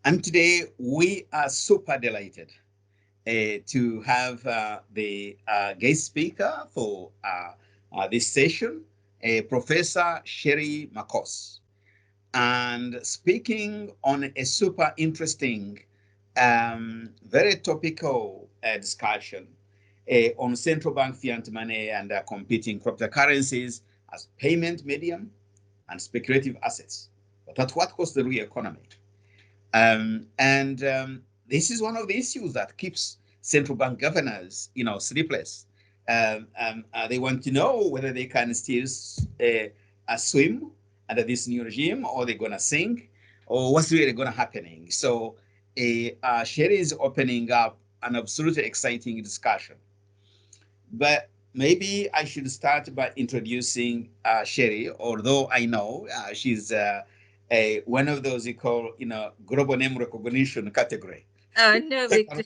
And today we are super delighted to have the guest speaker for this session, Professor Sheri Markose, and speaking on a super interesting, very topical discussion on central bank fiat money and competing cryptocurrencies as payment medium and speculative assets. But that's what costs the real economy. And this is one of the issues that keeps central bank governors, sleepless. They want to know whether they can still swim under this new regime, or they're going to sink, or what's really going to happening. So, Sheri is opening up an absolutely exciting discussion. But maybe I should start by introducing Sheri, although I know she's one of those you call, global name recognition category. Oh, no, Victor.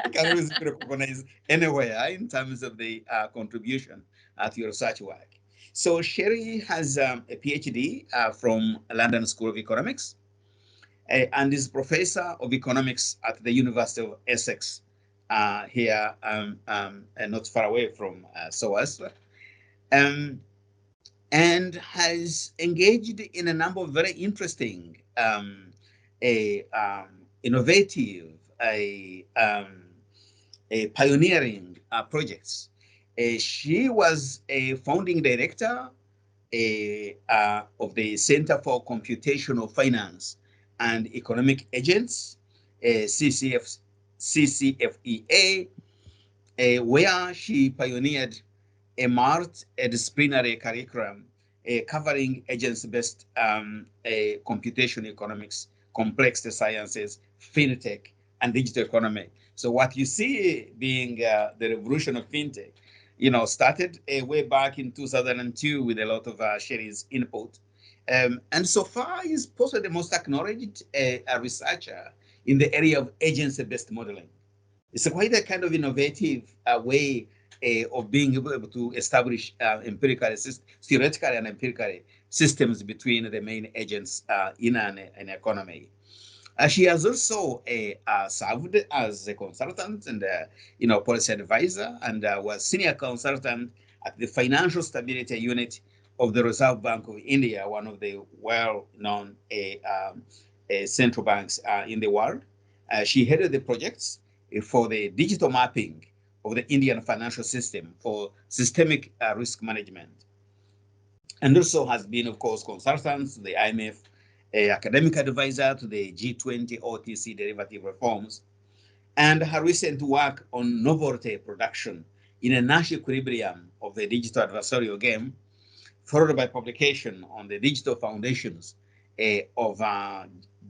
You can always be recognized anywhere in terms of the contribution to your research work. So Sheri has a PhD from London School of Economics and is professor of economics at the University of Essex here, not far away from SOAS. Um, and has engaged in a number of very interesting, innovative, pioneering projects. She was a founding director of the Center for Computational Finance and Economic Agents, CCFEA, where she pioneered a multidisciplinary curriculum covering agents-based computation economics, complex sciences, fintech, and digital economy. So what you see being the revolution of fintech, started way back in 2002 with a lot of Sheri's input. And so far, he's possibly the most acknowledged researcher in the area of agency-based modeling. It's quite a kind of innovative way of being able to establish theoretically and empirically systems between the main agents in an economy. She has also served as a consultant and policy advisor, and was senior consultant at the Financial Stability Unit of the Reserve Bank of India, one of the well-known central banks in the world. She headed the projects for the digital mapping of the Indian financial system for systemic risk management, and also has been, of course, consultant to the IMF, academic advisor to the G20 OTC derivative reforms, and her recent work on novelty production in a Nash equilibrium of the digital adversarial game, followed by publication on the digital foundations of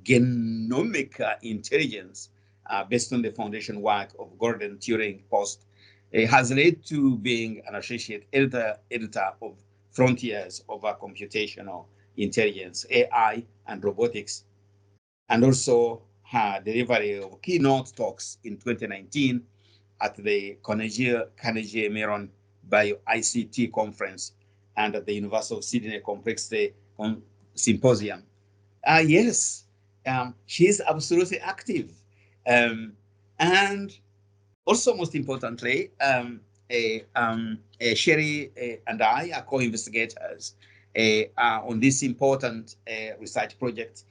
genomic intelligence based on the foundation work of Gordon Turing Post, has led to being an associate editor of Frontiers of Computational Intelligence, AI, and Robotics, and also her delivery of keynote talks in 2019 at the Carnegie Mellon Bio ICT Conference and at the University of Sydney Complexity Symposium. Yes, she's absolutely active. And also, most importantly, Sheri and I are co-investigators on this important research project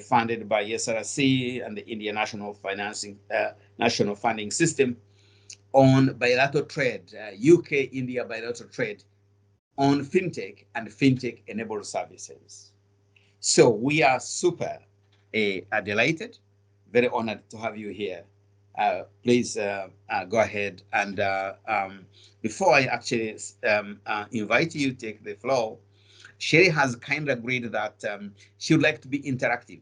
funded by SRC and the Indian National Funding System on bilateral trade, UK-India bilateral trade on fintech and fintech-enabled services. So we are super delighted, very honored to have you here. Please go ahead. And before I actually invite you to take the floor, Sheri has kind of agreed that she would like to be interactive.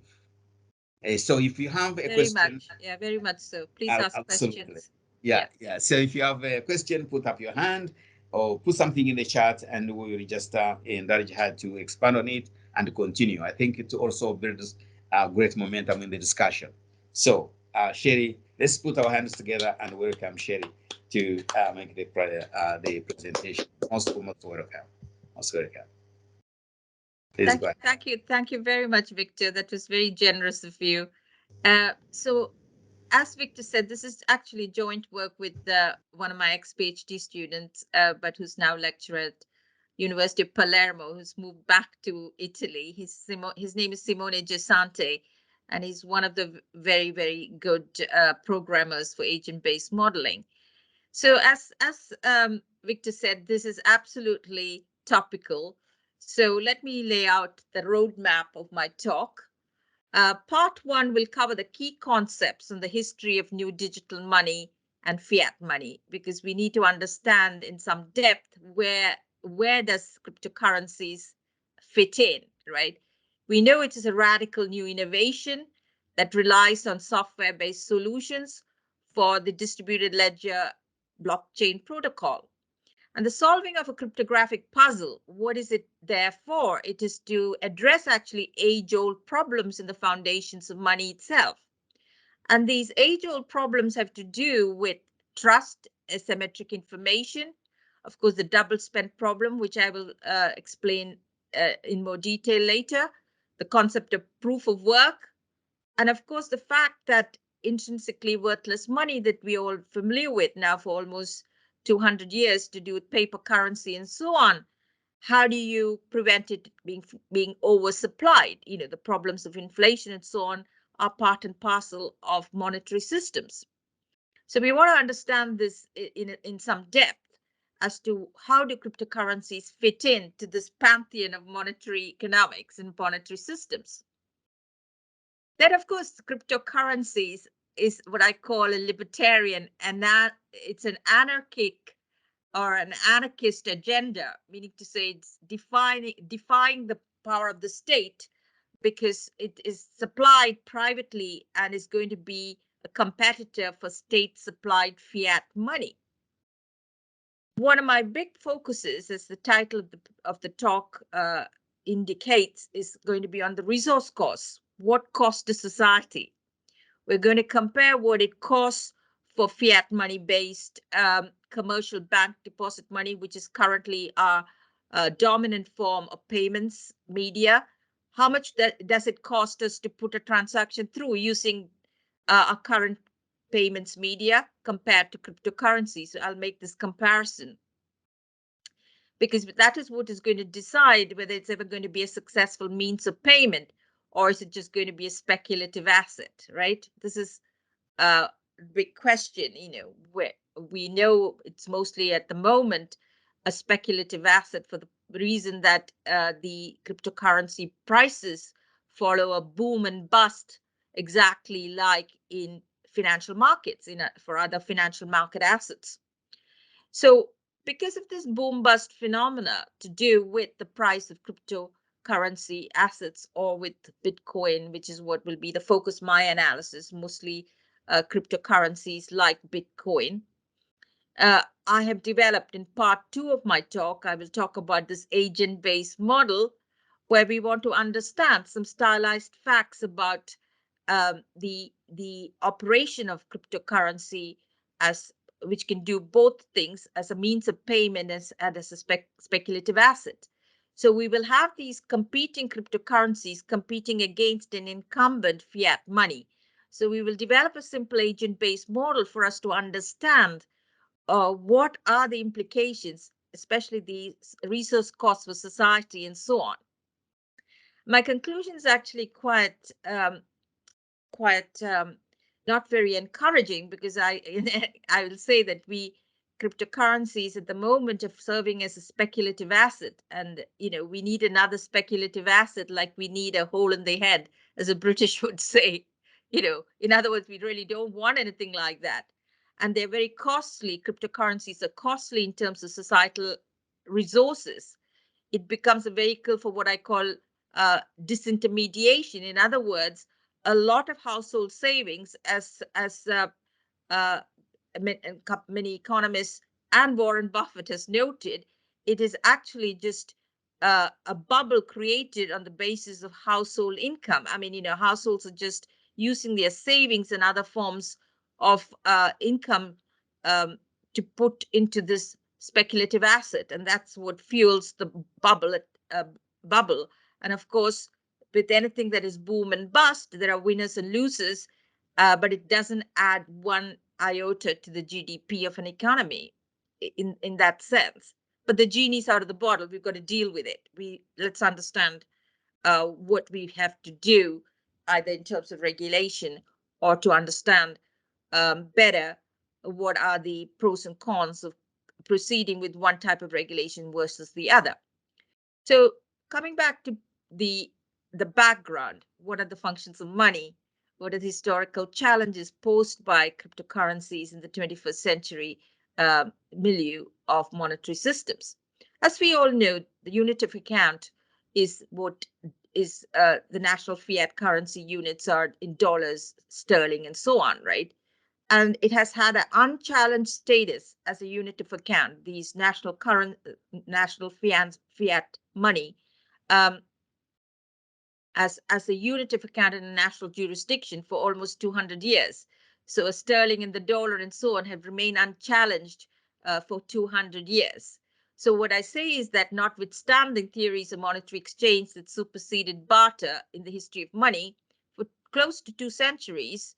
So if you have a Very question, much. Yeah, very much so. Please ask absolutely. questions. Yeah. So if you have a question, put up your hand or put something in the chat, and we will just encourage her to expand on it and continue. I think it also builds great momentum in the discussion. So, Sheri, let's put our hands together and welcome Sheri to make the presentation. Most welcome. Most welcome. Please go ahead. Thank you very much, Victor. That was very generous of you. So as Victor said, this is actually joint work with one of my ex-PhD students, but who's now lecturer at University of Palermo, who's moved back to Italy. His name is Simone Gesante, and he's one of the very, very good programmers for agent-based modeling. So as Victor said, this is absolutely topical. So let me lay out the roadmap of my talk. Part one will cover the key concepts and the history of new digital money and fiat money, because we need to understand in some depth where does cryptocurrencies fit in, right? We know it is a radical new innovation that relies on software-based solutions for the distributed ledger blockchain protocol. And the solving of a cryptographic puzzle, what is it there for? It is to address actually age-old problems in the foundations of money itself. And these age-old problems have to do with trust, asymmetric information, of course, the double spend problem, which I will explain in more detail later, the concept of proof of work, and of course, the fact that intrinsically worthless money that we all familiar with now for almost 200 years to do with paper currency and so on. How do you prevent it being oversupplied? You know, the problems of inflation and so on are part and parcel of monetary systems. So we want to understand this in some depth as to how do cryptocurrencies fit into this pantheon of monetary economics and monetary systems. Then, of course, cryptocurrencies is what I call a libertarian, and that it's an anarchic or an anarchist agenda, meaning to say it's defying the power of the state because it is supplied privately and is going to be a competitor for state-supplied fiat money. One of my big focuses, as the title of the talk indicates, is going to be on the resource costs. What cost to society? We're going to compare what it costs for fiat money-based commercial bank deposit money, which is currently our dominant form of payments media. How much does it cost us to put a transaction through using our current payments media compared to cryptocurrency? So I'll make this comparison, because that is what is going to decide whether it's ever going to be a successful means of payment, or is it just going to be a speculative asset, right? This is a big question, you know, where we know it's mostly at the moment a speculative asset for the reason that the cryptocurrency prices follow a boom and bust, exactly like in financial markets, for other financial market assets. So because of this boom bust phenomena to do with the price of cryptocurrency assets, or with Bitcoin, which is what will be the focus of my analysis, mostly cryptocurrencies like Bitcoin. I have developed in part two of my talk, I will talk about this agent-based model, where we want to understand some stylized facts about the operation of cryptocurrency, as which can do both things as a means of payment and as a speculative asset. So we will have these competing cryptocurrencies competing against an incumbent fiat money. So we will develop a simple agent-based model for us to understand what are the implications, especially the resource costs for society and so on. My conclusion is actually quite not very encouraging, because I I will say that cryptocurrencies at the moment are serving as a speculative asset, and you know, we need another speculative asset, like we need a hole in the head, as a British would say. You know, in other words, we really don't want anything like that, and they're very costly. Cryptocurrencies are costly in terms of societal resources. It becomes a vehicle for what I call disintermediation. In other words, a lot of household savings, as uh, many economists and Warren Buffett has noted, it is actually just a bubble created on the basis of household income. I mean, you know, households are just using their savings and other forms of income to put into this speculative asset, and that's what fuels the bubble. And of course, with anything that is boom and bust, there are winners and losers, but it doesn't add one iota to the GDP of an economy in that sense. But the genie's out of the bottle. We've got to deal with it. Let's understand what we have to do, either in terms of regulation or to understand better what are the pros and cons of proceeding with one type of regulation versus the other. So coming back to the background, what are the functions of money? What are the historical challenges posed by cryptocurrencies in the 21st century milieu of monetary systems? As we all know, the unit of account is what is the national fiat currency units are in dollars, sterling, and so on, right? And it has had an unchallenged status as a unit of account. These national fiat money um, as a unit of account in a national jurisdiction for almost 200 years. So a sterling and the dollar and so on have remained unchallenged for 200 years. So what I say is that notwithstanding theories of monetary exchange that superseded barter in the history of money, for close to 2 centuries,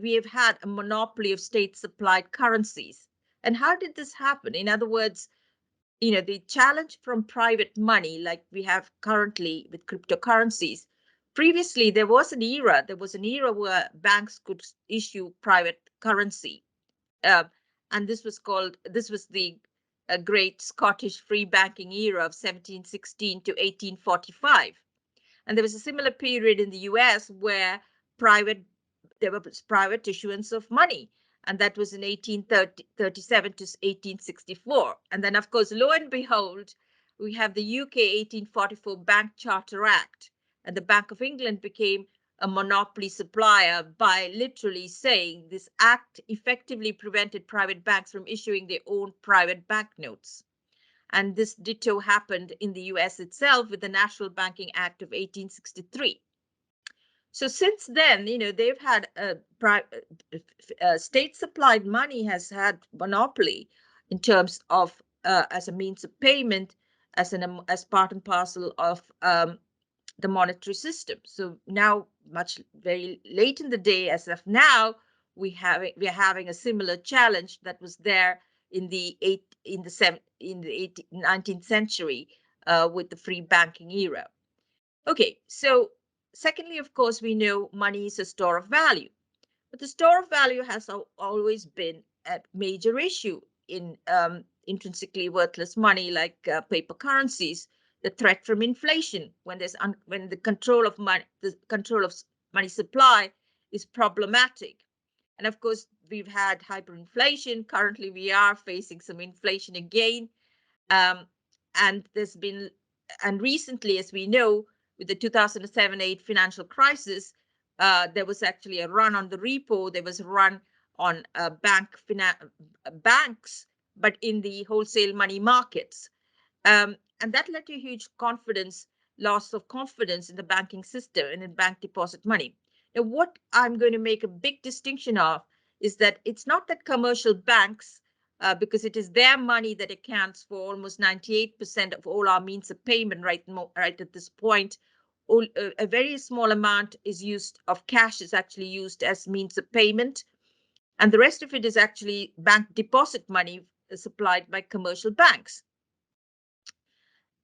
we have had a monopoly of state-supplied currencies. And how did this happen? In other words, the challenge from private money, like we have currently with cryptocurrencies. Previously, there was an era where banks could issue private currency. And this was the great Scottish free banking era of 1716 to 1845. And there was a similar period in the US where there was private issuance of money. And that was in 1837 to 1864. And then, of course, lo and behold, we have the UK 1844 Bank Charter Act. And the Bank of England became a monopoly supplier by literally saying this act effectively prevented private banks from issuing their own private banknotes. And this ditto happened in the US itself with the National Banking Act of 1863. So since then, they've had state-supplied money has had monopoly in terms of as a means of payment, as part and parcel of the monetary system. So now, very late in the day, as of now, we are having a similar challenge that was there in the 19th century with the free banking era. Okay, so secondly, of course, we know money is a store of value, but the store of value has always been a major issue in intrinsically worthless money like paper currencies. The threat from inflation, when the control of money supply is problematic. And of course, we've had hyperinflation. Currently, we are facing some inflation again. And recently, as we know, with the 2007-8 financial crisis, there was actually a run on the repo. There was a run on banks, but in the wholesale money markets. And that led to a huge loss of confidence in the banking system and in bank deposit money. Now, what I'm going to make a big distinction of is that it's not that commercial banks, because it is their money that accounts for almost 98% of all our means of payment right at this point. A very small amount of cash is actually used as means of payment, and the rest of it is actually bank deposit money supplied by commercial banks.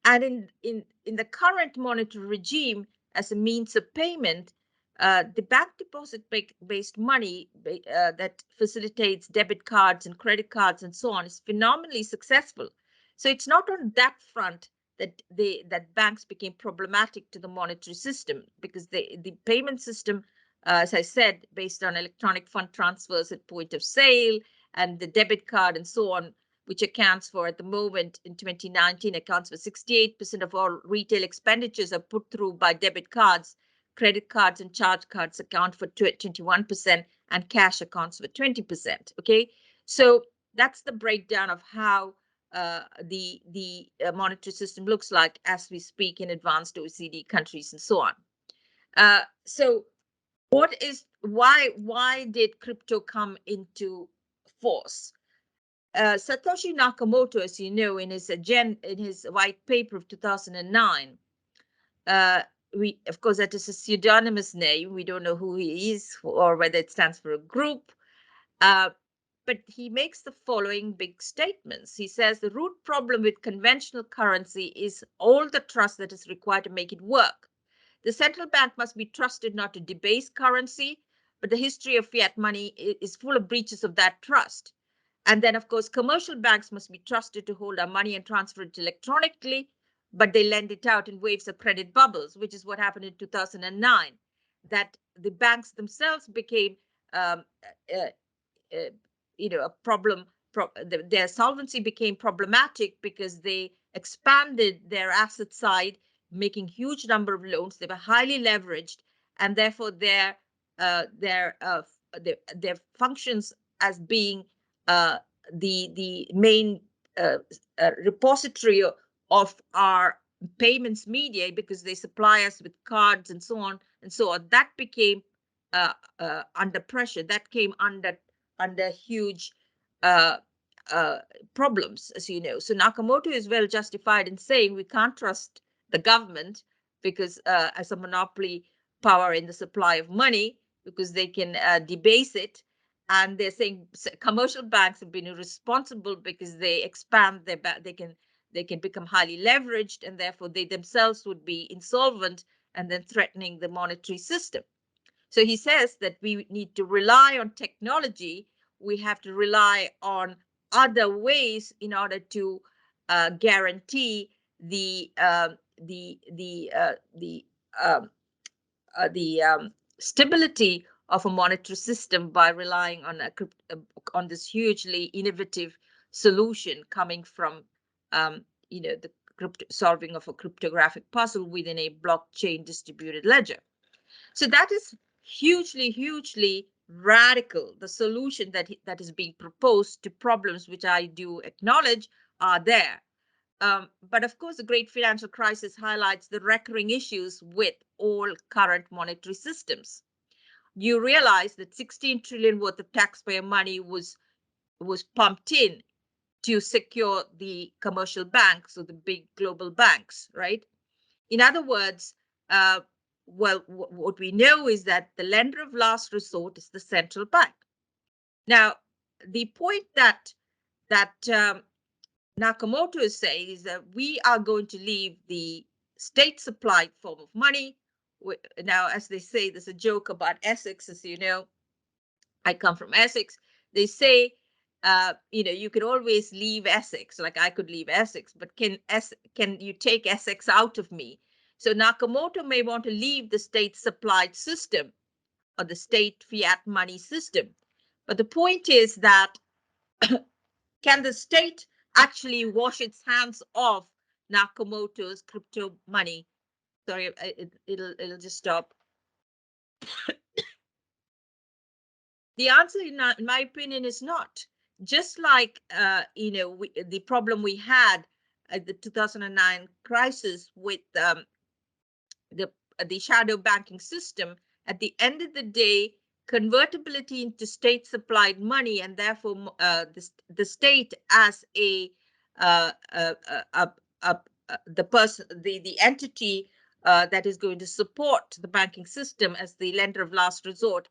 And in the current monetary regime, as a means of payment, the bank deposit-based money that facilitates debit cards and credit cards and so on is phenomenally successful. So it's not on that front that banks became problematic to the monetary system, because the payment system, as I said, based on electronic fund transfers at point of sale and the debit card and so on, which accounts for, at the moment in 2019, accounts for 68% of all retail expenditures are put through by debit cards. Credit cards and charge cards account for 21%, and cash accounts for 20%. Okay, so that's the breakdown of how the monetary system looks like as we speak in advanced OECD countries and so on. So why did crypto come into force? Satoshi Nakamoto, as you know, in his white paper of 2009, of course, that is a pseudonymous name. We don't know who he is or whether it stands for a group. But he makes the following big statements. He says the root problem with conventional currency is all the trust that is required to make it work. The central bank must be trusted not to debase currency, but the history of fiat money is full of breaches of that trust. And then, of course, commercial banks must be trusted to hold our money and transfer it electronically, but they lend it out in waves of credit bubbles, which is what happened in 2009, that the banks themselves became um, uh, uh, a problem. Their solvency became problematic because they expanded their asset side, making huge number of loans. They were highly leveraged, and therefore their functions as being the main repository of our payments media, because they supply us with cards and so on and so on. That became under pressure. That came under huge uh, uh, problems, as you know. So Nakamoto is well justified in saying we can't trust the government because as a monopoly power in the supply of money, because they can debase it. And they're saying commercial banks have been irresponsible because they expand their they can become highly leveraged, and therefore they themselves would be insolvent and then threatening the monetary system. So he says that we need to rely on technology. We have to rely on other ways in order to guarantee the stability of a monetary system by relying on on this hugely innovative solution coming from the solving of a cryptographic puzzle within a blockchain distributed ledger. So that is hugely radical. The solution that is being proposed to problems which I do acknowledge are there. But of course, the great financial crisis highlights the recurring issues with all current monetary systems. You realize that 16 trillion worth of taxpayer money was pumped in to secure the commercial banks or the big global banks, right? In other words, well, what we know is that the lender of last resort is the central bank. Now, the point that Nakamoto is saying is that we are going to leave the state-supplied form of money. Now, as they say, there's a joke about Essex, as you know. I come from Essex. They say, you can always leave Essex, like I could leave Essex, but can you take Essex out of me? So Nakamoto may want to leave the state-supplied system or the state fiat money system. But the point is that can the state actually wash its hands off Nakamoto's crypto money? Sorry, it'll just stop. The answer, in my opinion, is not. Just like the problem we had at the 2009 crisis with the shadow banking system. At the end of the day, convertibility into state-supplied money, and therefore the state as the entity that is going to support the banking system as the lender of last resort,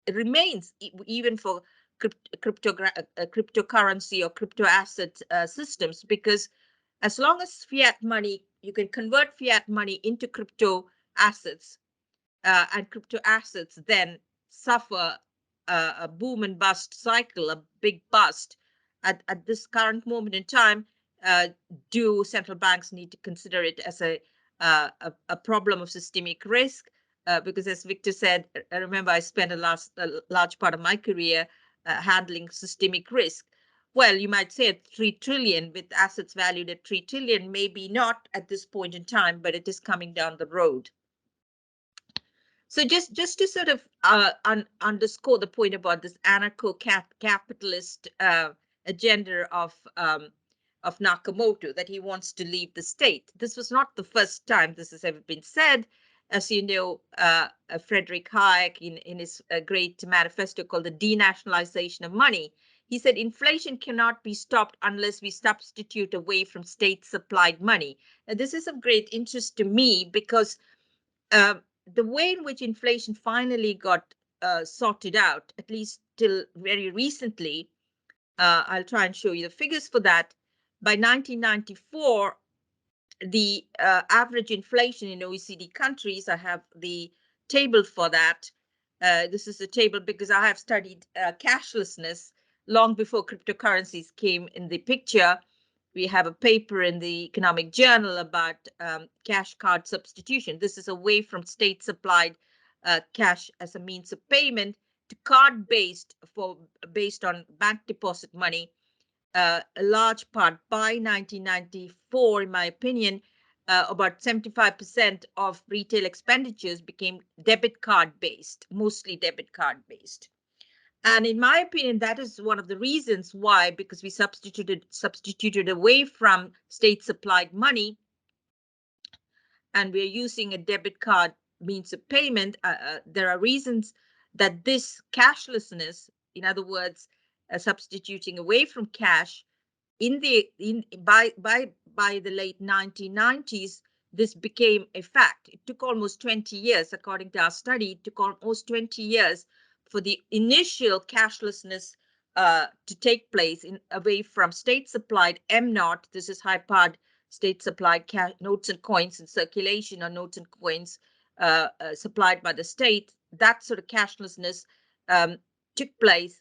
it remains even for cryptocurrency or crypto asset systems, because as long as fiat money, you can convert fiat money into crypto assets, and crypto assets then suffer a boom and bust cycle, a big bust. At this current moment in time, do central banks need to consider it as a problem of systemic risk? Because as Victor said, I remember I spent a large part of my career handling systemic risk. Well, you might say 3 trillion with assets valued at 3 trillion, maybe not at this point in time, but it is coming down the road. So just to sort of underscore the point about this anarcho-capitalist agenda of Nakamoto, that he wants to leave the state. This was not the first time this has ever been said. As you know, Frederick Hayek, in his great manifesto called The Denationalization of Money, he said inflation cannot be stopped unless we substitute away from state-supplied money. Now, this is of great interest to me because the way in which inflation finally got sorted out, at least till very recently, I'll try and show you the figures for that. By 1994, the average inflation in OECD countries, I have the table for that. This is a table because I have studied cashlessness long before cryptocurrencies came in the picture. We have a paper in the Economic Journal about cash card substitution. This is away from state supplied cash as a means of payment to card based based on bank deposit money. A large part by 1994, in my opinion, about 75% of retail expenditures became debit card based, mostly debit card based. And in my opinion, that is one of the reasons why, because we substituted away from state supplied money and we're using a debit card means of payment. There are reasons that this cashlessness, in other words, substituting away from cash, by the late 1990s, this became a fact. It took almost 20 years, according to our study. It took almost 20 years for the initial cashlessness to take place away from state-supplied M0. This is high-powered state-supplied notes and coins in circulation, or notes and coins supplied by the state. That sort of cashlessness took place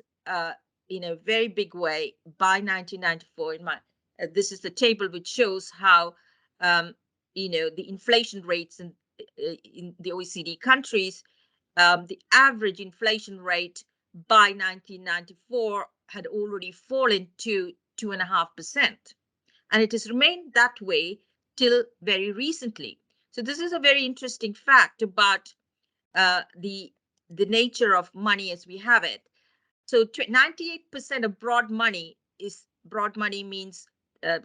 in a very big way by 1994. This is the table which shows how the inflation rates in the OECD countries. The average inflation rate by 1994 had already fallen to 2.5%, and it has remained that way till very recently. So this is a very interesting fact about the nature of money as we have it. So 98% of broad money means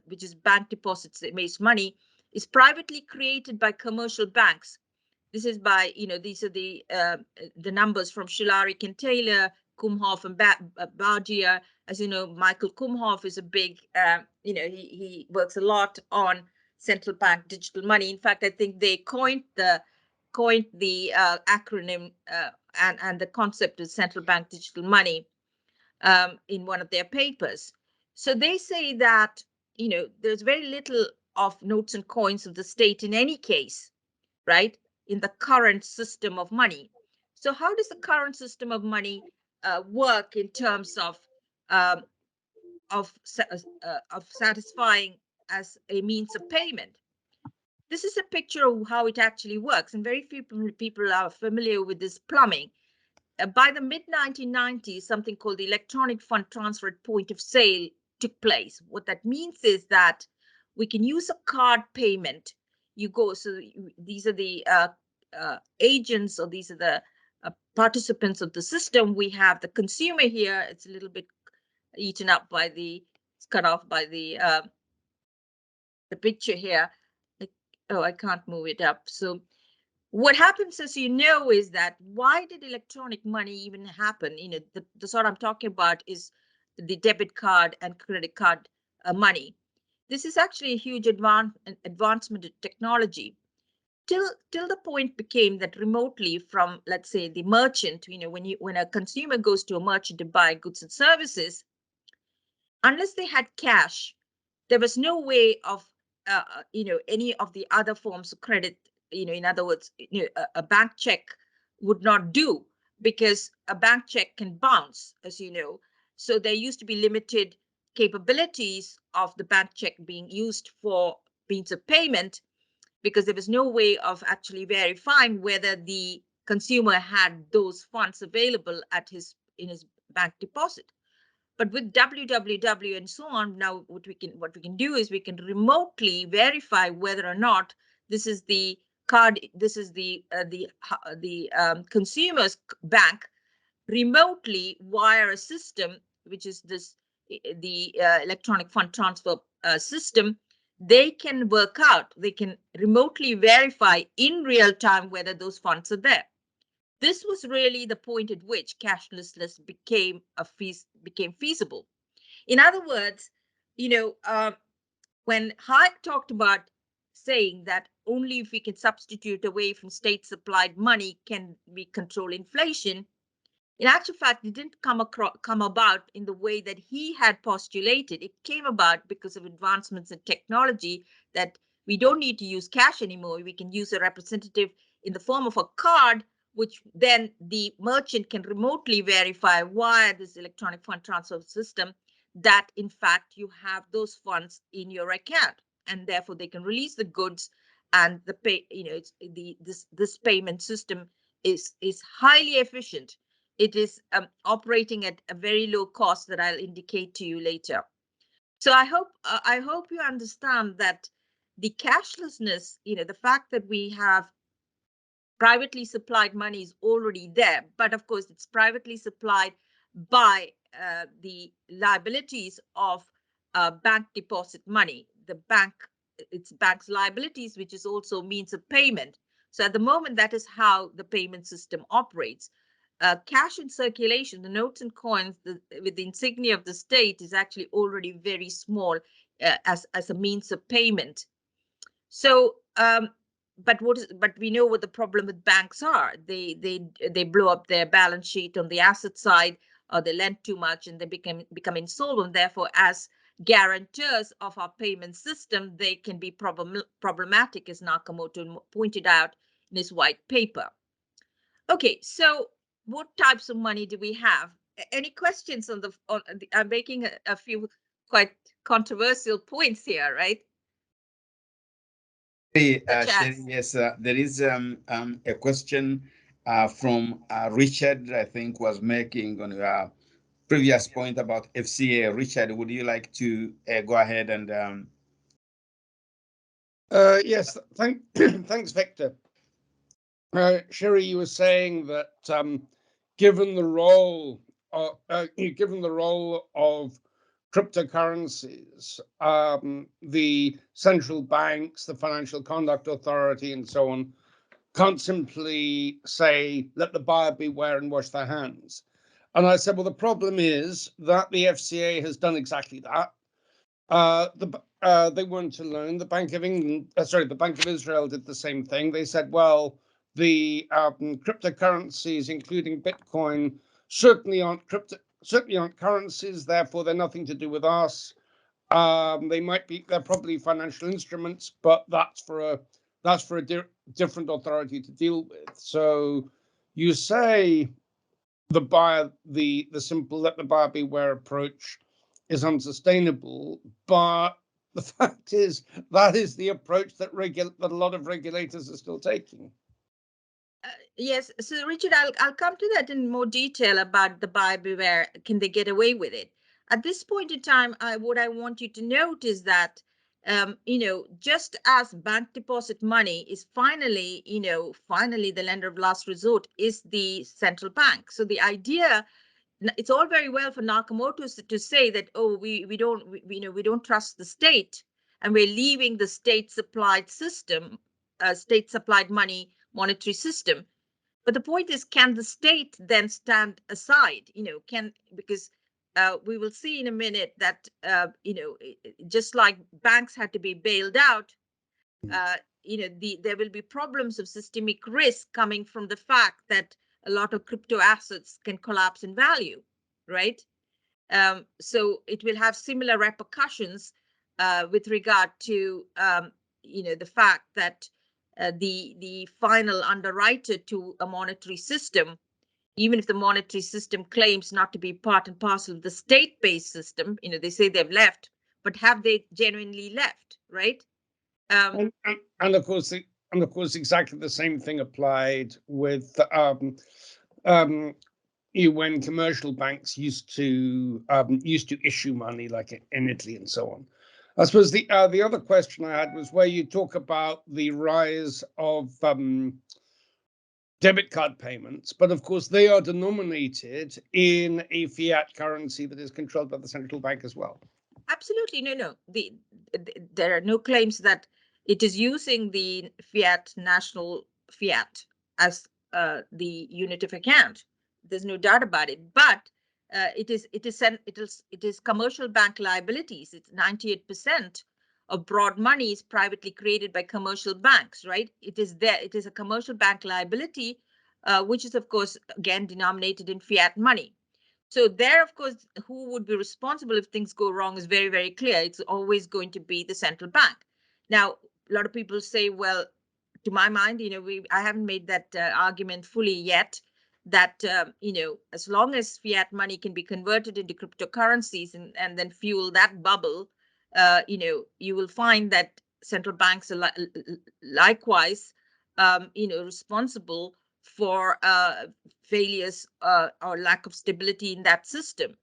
which is bank deposits that makes money, is privately created by commercial banks. This is by, these are the numbers from Shilaric and Taylor, Kumhoff and Bardia. As you know, Michael Kumhoff is a big, he works a lot on central bank digital money. In fact, I think they coined the acronym and the concept of central bank digital money in one of their papers. So they say that, there's very little of notes and coins of the state in any case, right, in the current system of money. So how does the current system of money work in terms of satisfying as a means of payment? This is a picture of how it actually works, and very few people are familiar with this plumbing. By the mid-1990s, something called the electronic fund transfer at point of sale took place. What that means is that we can use a card payment. These are the agents, or these are the participants of the system. We have the consumer here. It's a little bit eaten up by it's cut off by the picture here. I can't move it up. So what happens, as you know, is that why did electronic money even happen? The sort I'm talking about is the debit card and credit card money. This is actually a huge advancement in technology. Till the point became that remotely from, let's say, the merchant, when a consumer goes to a merchant to buy goods and services, unless they had cash, there was no way of any of the other forms of credit. In other words, a bank check would not do, because a bank check can bounce, as you know. So there used to be limited capabilities of the bank check being used for means of payment, because there was no way of actually verifying whether the consumer had those funds available in his bank deposit. But with www and so on, now what we can do is we can remotely verify whether or not this is the card, this is the consumer's bank, remotely via a system which is the electronic fund transfer system. They can work out, they can remotely verify in real time whether those funds are there. This was really the point at which cashlessness became feasible. In other words, when Hayek talked about saying that only if we can substitute away from state supplied money can we control inflation. In actual fact, it didn't come about in the way that he had postulated. It came about because of advancements in technology, that we don't need to use cash anymore. We can use a representative in the form of a card, which then the merchant can remotely verify via this electronic fund transfer system that in fact you have those funds in your account, and therefore they can release the goods, and the pay, this payment system is highly efficient. It is operating at a very low cost that I'll indicate to you later. So I hope you understand that the cashlessness, the fact that we have privately supplied money is already there, but of course it's privately supplied by the liabilities of bank deposit money. It's bank's liabilities, which is also means of payment. So at the moment, that is how the payment system operates. Cash in circulation, the notes and coins with the insignia of the state, is actually already very small as a means of payment. So, but we know what the problem with banks are. They blow up their balance sheet on the asset side, or they lend too much and they become insolvent. Therefore, as guarantors of our payment system, they can be problematic, as Nakamoto pointed out in his white paper. Okay, so what types of money do we have? Any questions on I'm making a few quite controversial points here, right? Sheri, yes, there is a question from Richard, I think, was making on your previous point about FCA. Richard, would you like to go ahead and? Yes, thanks, Victor. Sheri, you were saying that given the role of cryptocurrencies, the central banks, the Financial Conduct Authority, and so on, can't simply say, let the buyer beware and wash their hands. And I said, well, the problem is that the FCA has done exactly that. They weren't alone. The Bank of England, the Bank of Israel did the same thing. They said, well, the cryptocurrencies, including Bitcoin, certainly aren't currencies. Therefore, they're nothing to do with us. They're probably financial instruments, but that's for a different authority to deal with. So you say the simple let the buyer beware approach is unsustainable, but the fact is that is the approach that a lot of regulators are still taking. Yes, so Richard, I'll come to that in more detail about the buyer beware. Can they get away with it? At this point in time, what I want you to note is that just as bank deposit money is finally the lender of last resort is the central bank. So the idea, it's all very well for Nakamoto to say that, oh, we don't trust the state, and we're leaving the state supplied system, state supplied money monetary system. But the point is, can the state then stand aside? Because we will see in a minute that just like banks had to be bailed out, there will be problems of systemic risk coming from the fact that a lot of crypto assets can collapse in value, right? So it will have similar repercussions with regard to the fact that the final underwriter to a monetary system, even if the monetary system claims not to be part and parcel of the state-based system, they say they've left, but have they genuinely left, right? And of course, exactly the same thing applied with when commercial banks used to issue money, like in Italy and so on. I suppose the other question I had was where you talk about the rise of debit card payments, but of course they are denominated in a fiat currency that is controlled by the central bank as well. Absolutely, no. There are no claims that it is using the national fiat as the unit of account. There's no doubt about it, but it is commercial bank liabilities. It's 98% of broad money is privately created by commercial banks, right? It is there. It is a commercial bank liability, which is, of course, again, denominated in fiat money. So there, of course, who would be responsible if things go wrong is very, very clear. It's always going to be the central bank. Now, a lot of people say, well, to my mind, I haven't made that argument fully yet, that, as long as fiat money can be converted into cryptocurrencies and then fuel that bubble, you will find that central banks are likewise, responsible for failures or lack of stability in that system.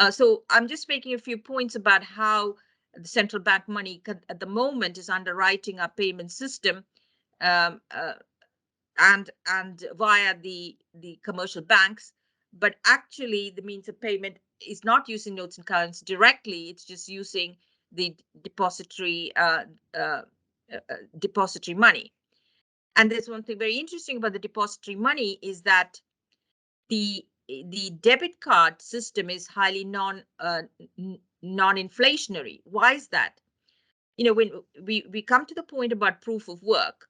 So I'm just making a few points about how the central bank money at the moment is underwriting our payment system, um, and via the commercial banks, but actually the means of payment is not using notes and currency directly. It's just using the depository money. And there's one thing very interesting about the depository money is that the debit card system is highly non-inflationary. Why is that? When we come to the point about proof of work,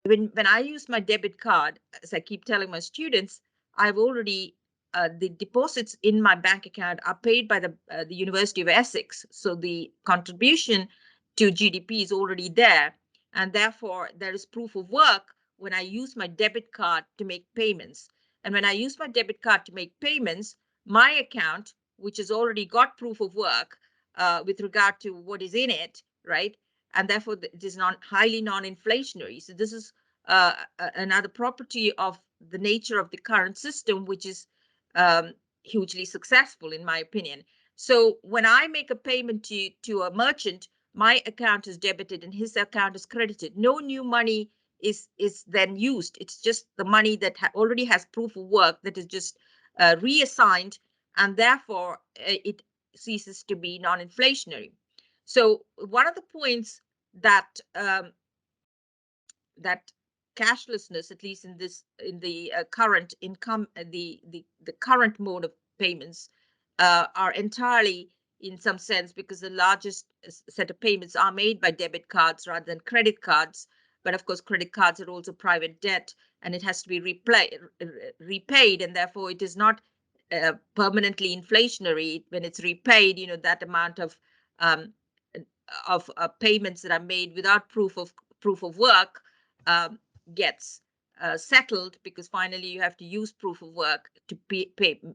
when I use my debit card, as I keep telling my students, I've already the deposits in my bank account are paid by the University of Essex, so the contribution to GDP is already there, and therefore there is proof of work when I use my debit card to make payments. And when I use my debit card to make payments, my account, which has already got proof of work with regard to what is in it, right? And therefore it is highly non-inflationary. So this is another property of the nature of the current system, which is hugely successful, in my opinion. So when I make a payment to a merchant, my account is debited and his account is credited. No new money is then used. It's just the money that already has proof of work that is just reassigned, and therefore it ceases to be non-inflationary. So one of the points that that cashlessness, at least in the current income, the current mode of payments, are entirely, in some sense, because the largest set of payments are made by debit cards rather than credit cards. But of course, credit cards are also private debt, and it has to be repaid, and therefore it is not permanently inflationary when it's repaid. That amount of payments that are made without proof of work gets settled, because finally you have to use proof of work to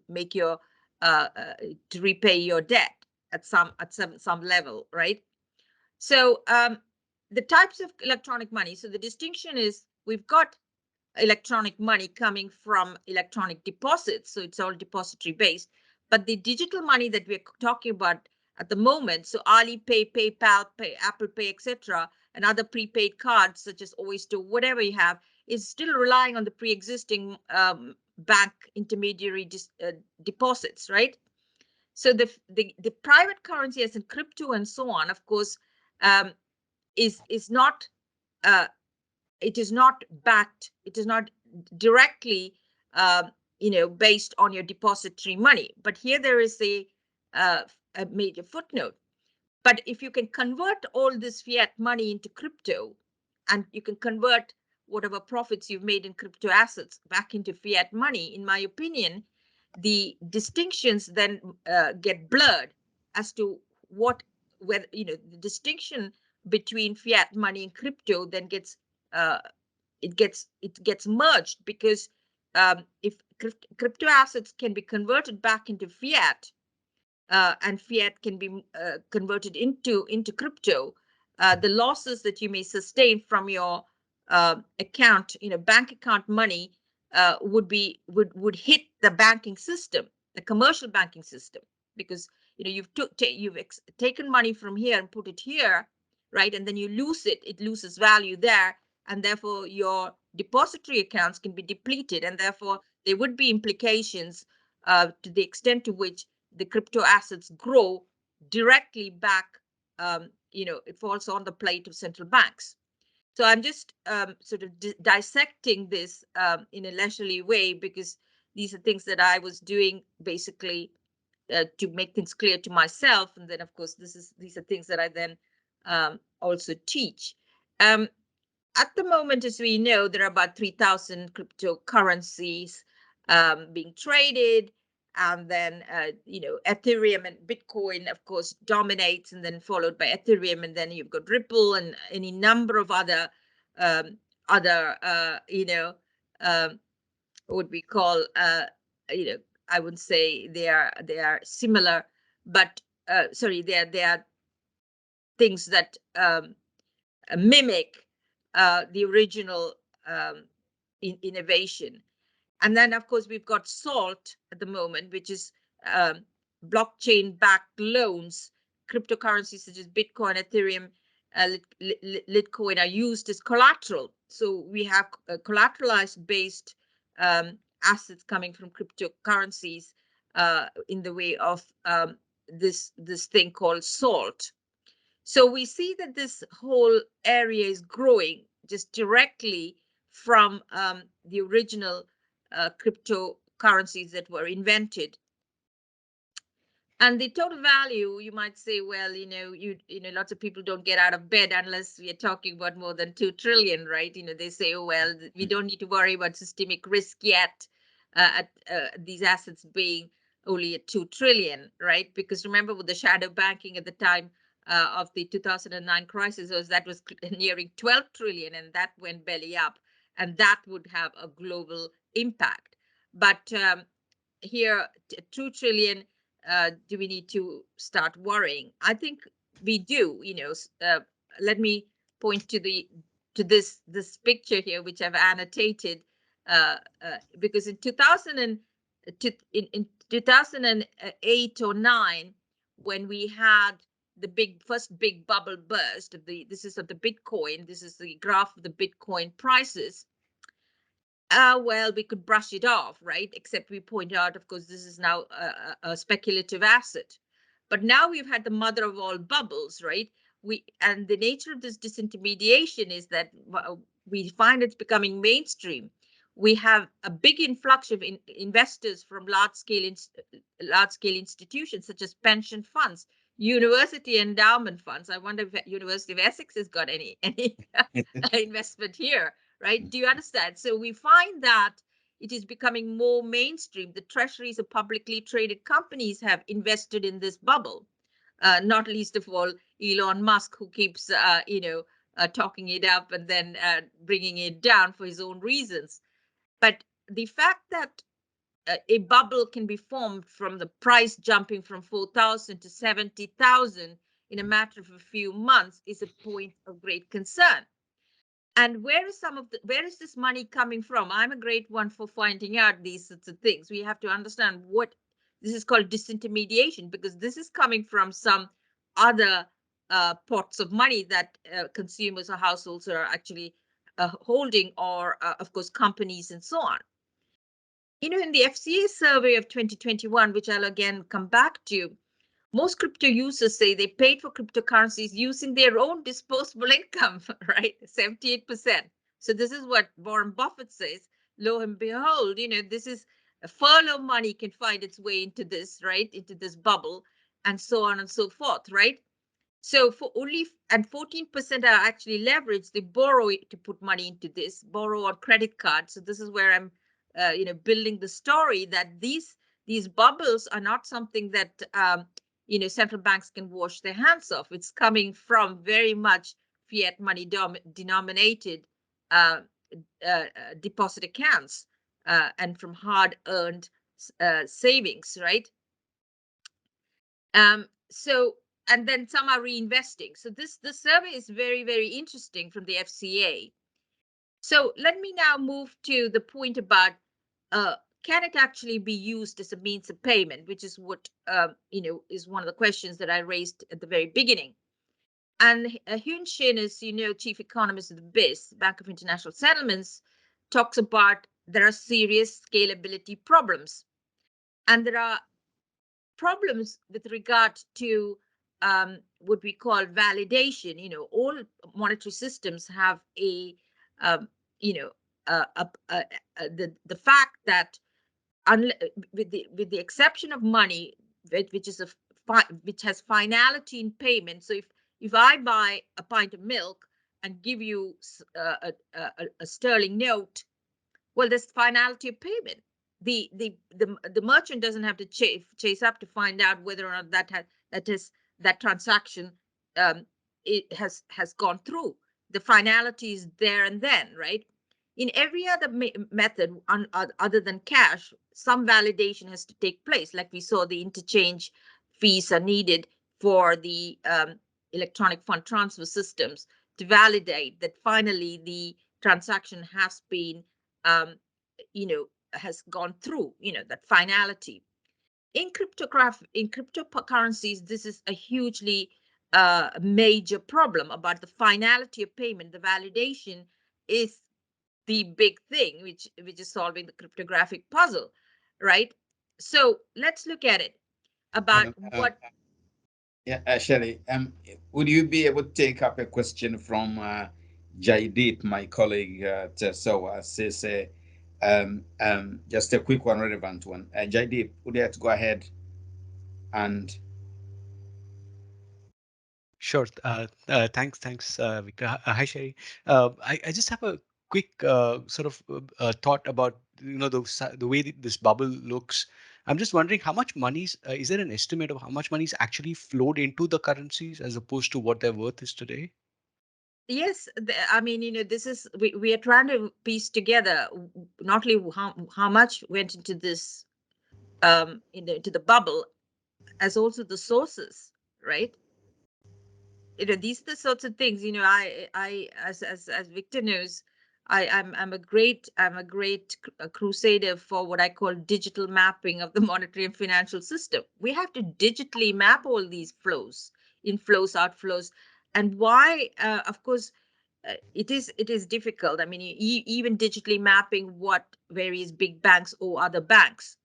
make your to repay your debt at some level, right? So the types of electronic money. So the distinction is we've got electronic money coming from electronic deposits, so it's all depository based. But the digital money that we're talking about at the moment, so Alipay, PayPal, Apple Pay, etc., and other prepaid cards such as Oyster, whatever you have, is still relying on the pre-existing bank intermediary deposits, right? So the private currency, as in crypto and so on, of course, is not it is not backed, it is not directly based on your depository money. But here there is a major footnote. But if you can convert all this fiat money into crypto, and you can convert whatever profits you've made in crypto assets back into fiat money, in my opinion, the distinctions then get blurred as to whether the distinction between fiat money and crypto then gets it gets merged, because if crypto assets can be converted back into fiat, and fiat can be converted into crypto, the losses that you may sustain from your account, bank account money, would hit the banking system, the commercial banking system, because you've taken money from here and put it here, right? And then you lose it; it loses value there, and therefore your depository accounts can be depleted, and therefore there would be implications to the extent to which the crypto assets grow directly back. It falls on the plate of central banks. So I'm just sort of dissecting this in a leisurely way, because these are things that I was doing basically to make things clear to myself. And then, of course, these are things that I then also teach. At the moment, as we know, there are about 3,000 cryptocurrencies being traded. And then, Ethereum and Bitcoin, of course, dominates, and then followed by Ethereum. And then you've got Ripple and any number of other, what we call, I wouldn't say they are similar, but they are things that mimic the original innovation. And then, of course, we've got SALT at the moment, which is blockchain-backed loans. Cryptocurrencies such as Bitcoin, Ethereum, Litecoin are used as collateral. So we have collateralized based assets coming from cryptocurrencies in the way of this thing called SALT. So we see that this whole area is growing just directly from the original cryptocurrencies that were invented. And the total value, you might say, well, lots of people don't get out of bed unless we are talking about more than 2 trillion, right? They say, oh, well, we don't need to worry about systemic risk yet at these assets being only at 2 trillion, right? Because remember, with the shadow banking at the time of the 2009 crisis, that was nearing 12 trillion, and that went belly up, and that would have a global impact. But here, 2 trillion, do we need to start worrying? I think we do. Let me point to this picture here, which I've annotated, because in 2008 or 9, when we had the first big bubble burst this is of the Bitcoin. This is the graph of the Bitcoin prices. Well, we could brush it off, right? Except we point out, of course, this is now a speculative asset. But now we've had the mother of all bubbles, right? And the nature of this disintermediation is that we find it's becoming mainstream. We have a big influx of investors from large-scale institutions such as pension funds, university endowment funds. I wonder if University of Essex has got any investment here. Right? Do you understand? So we find that it is becoming more mainstream. The treasuries of publicly traded companies have invested in this bubble, not least of all Elon Musk, who keeps, talking it up and then bringing it down for his own reasons. But the fact that a bubble can be formed from the price jumping from 4,000 to 70,000 in a matter of a few months is a point of great concern. And where is this money coming from? I'm a great one for finding out these sorts of things. We have to understand what this is called disintermediation, because this is coming from some other pots of money that consumers or households are actually holding, or of course, companies and so on. In the FCA survey of 2021, which I'll again come back to, most crypto users say they paid for cryptocurrencies using their own disposable income, right? 78%. So this is what Warren Buffett says. Lo and behold, this is furlough money can find its way into this, right? Into this bubble, and so on and so forth, right? So for only, and 14% are actually leveraged. They borrow to put money into this, borrow on credit cards. So this is where I'm, building the story that these bubbles are not something that, central banks can wash their hands of. It's coming from very much fiat money denominated deposit accounts and from hard-earned savings, right? So, and then some are reinvesting. So this survey is very, very interesting from the FCA. So let me now move to the point about can it actually be used as a means of payment, which is what, is one of the questions that I raised at the very beginning. And Hyun Shin is, chief economist of the BIS, Bank of International Settlements, talks about there are serious scalability problems. And there are problems with regard to what we call validation. All monetary systems have the fact that with the exception of money, which has finality in payment. So if I buy a pint of milk and give you a sterling note, well, there's finality of payment. The merchant doesn't have to chase up to find out whether or not that transaction it has gone through. The finality is there and then, right? In every other method other than cash, some validation has to take place. Like we saw, the interchange fees are needed for the electronic fund transfer systems to validate that finally the transaction has been has gone through, that finality. In cryptocurrencies, this is a hugely major problem about the finality of payment. The validation is the big thing, which is solving the cryptographic puzzle, right? So let's look at it about what. Yeah, Sheri, would you be able to take up a question from Jaideep, my colleague at SOAS? Says, just a quick one, relevant one. Jaideep, would you like to go ahead and? Sure. Thanks, Victor. Hi, Sheri. I just have a quick sort of thought about the way this bubble looks. I'm just wondering how much money's is there an estimate of how much money's actually flowed into the currencies as opposed to what their worth is today? Yes, I mean, this is we are trying to piece together not only how much went into this into the bubble, as also the sources, right? These are the sorts of things. I as Victor knows, I'm a great crusader for what I call digital mapping of the monetary and financial system. We have to digitally map all these flows, inflows, outflows, and why, of course, it is difficult. I mean, even digitally mapping what various big banks owe other banks.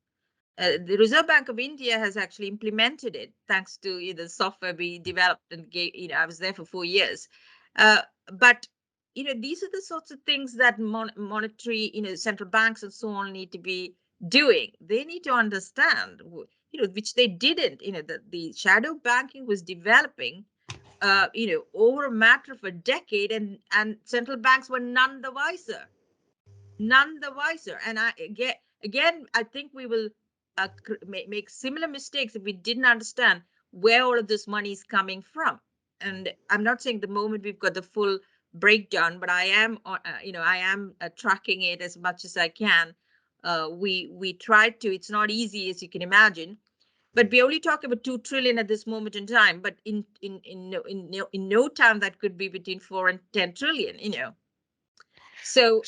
The Reserve Bank of India has actually implemented it thanks to the software we developed and gave. I was there for 4 years, but these are the sorts of things that monetary, central banks and so on need to be doing. They need to understand, which they didn't. The shadow banking was developing, over a matter of a decade, and central banks were none the wiser. And again, I think we will make similar mistakes if we didn't understand where all of this money is coming from. And I'm not saying the moment we've got the full breakdown, but I am, tracking it as much as I can. We tried to. It's not easy, as you can imagine, but we only talk about 2 trillion at this moment in time. But in no time that could be between 4 and 10 trillion. So.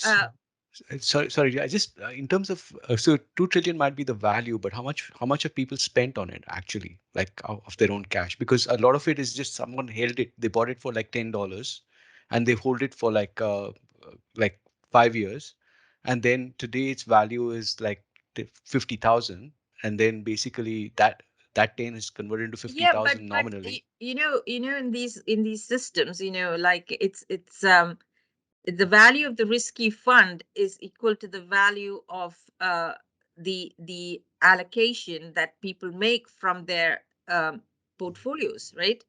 Sorry. I just in terms of so 2 trillion might be the value, but how much have people spent on it actually, like of their own cash? Because a lot of it is just someone held it, they bought it for like $10, and they hold it for like 5 years, and then today its value is like 50,000, and then basically that 10 is converted into Yeah, but 50,000 nominally. in these systems, like it's the value of the risky fund is equal to the value of the allocation that people make from their portfolios, right?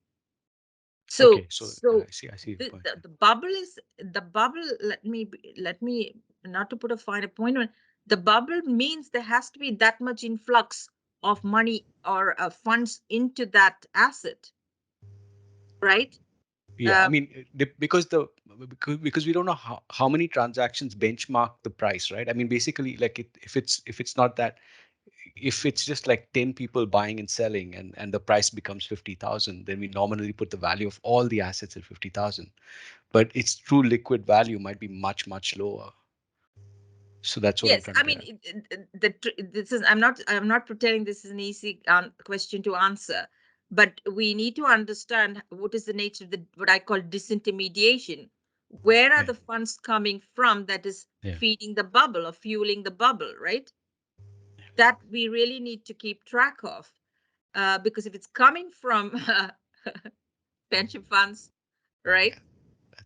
Okay, So so so I see your point. the bubble is the bubble. Let me not to put a finer point on. The bubble means there has to be that much influx of money or funds into that asset, right? Yeah, I mean, because we don't know how many transactions benchmark the price, right? I mean, basically, like if it's not that, if it's just like 10 people buying and selling, and the price becomes 50,000, then we nominally put the value of all the assets at 50,000, but its true liquid value might be much lower. So that's what I'm Yes, trying I to get mean, at. this is. I'm not pretending this is an easy question to answer, but we need to understand what is the nature of what I call disintermediation. Where are Yeah, the funds coming from that is yeah. feeding the bubble or fueling the bubble, right? That we really need to keep track of, because if it's coming from pension funds, right? Yeah,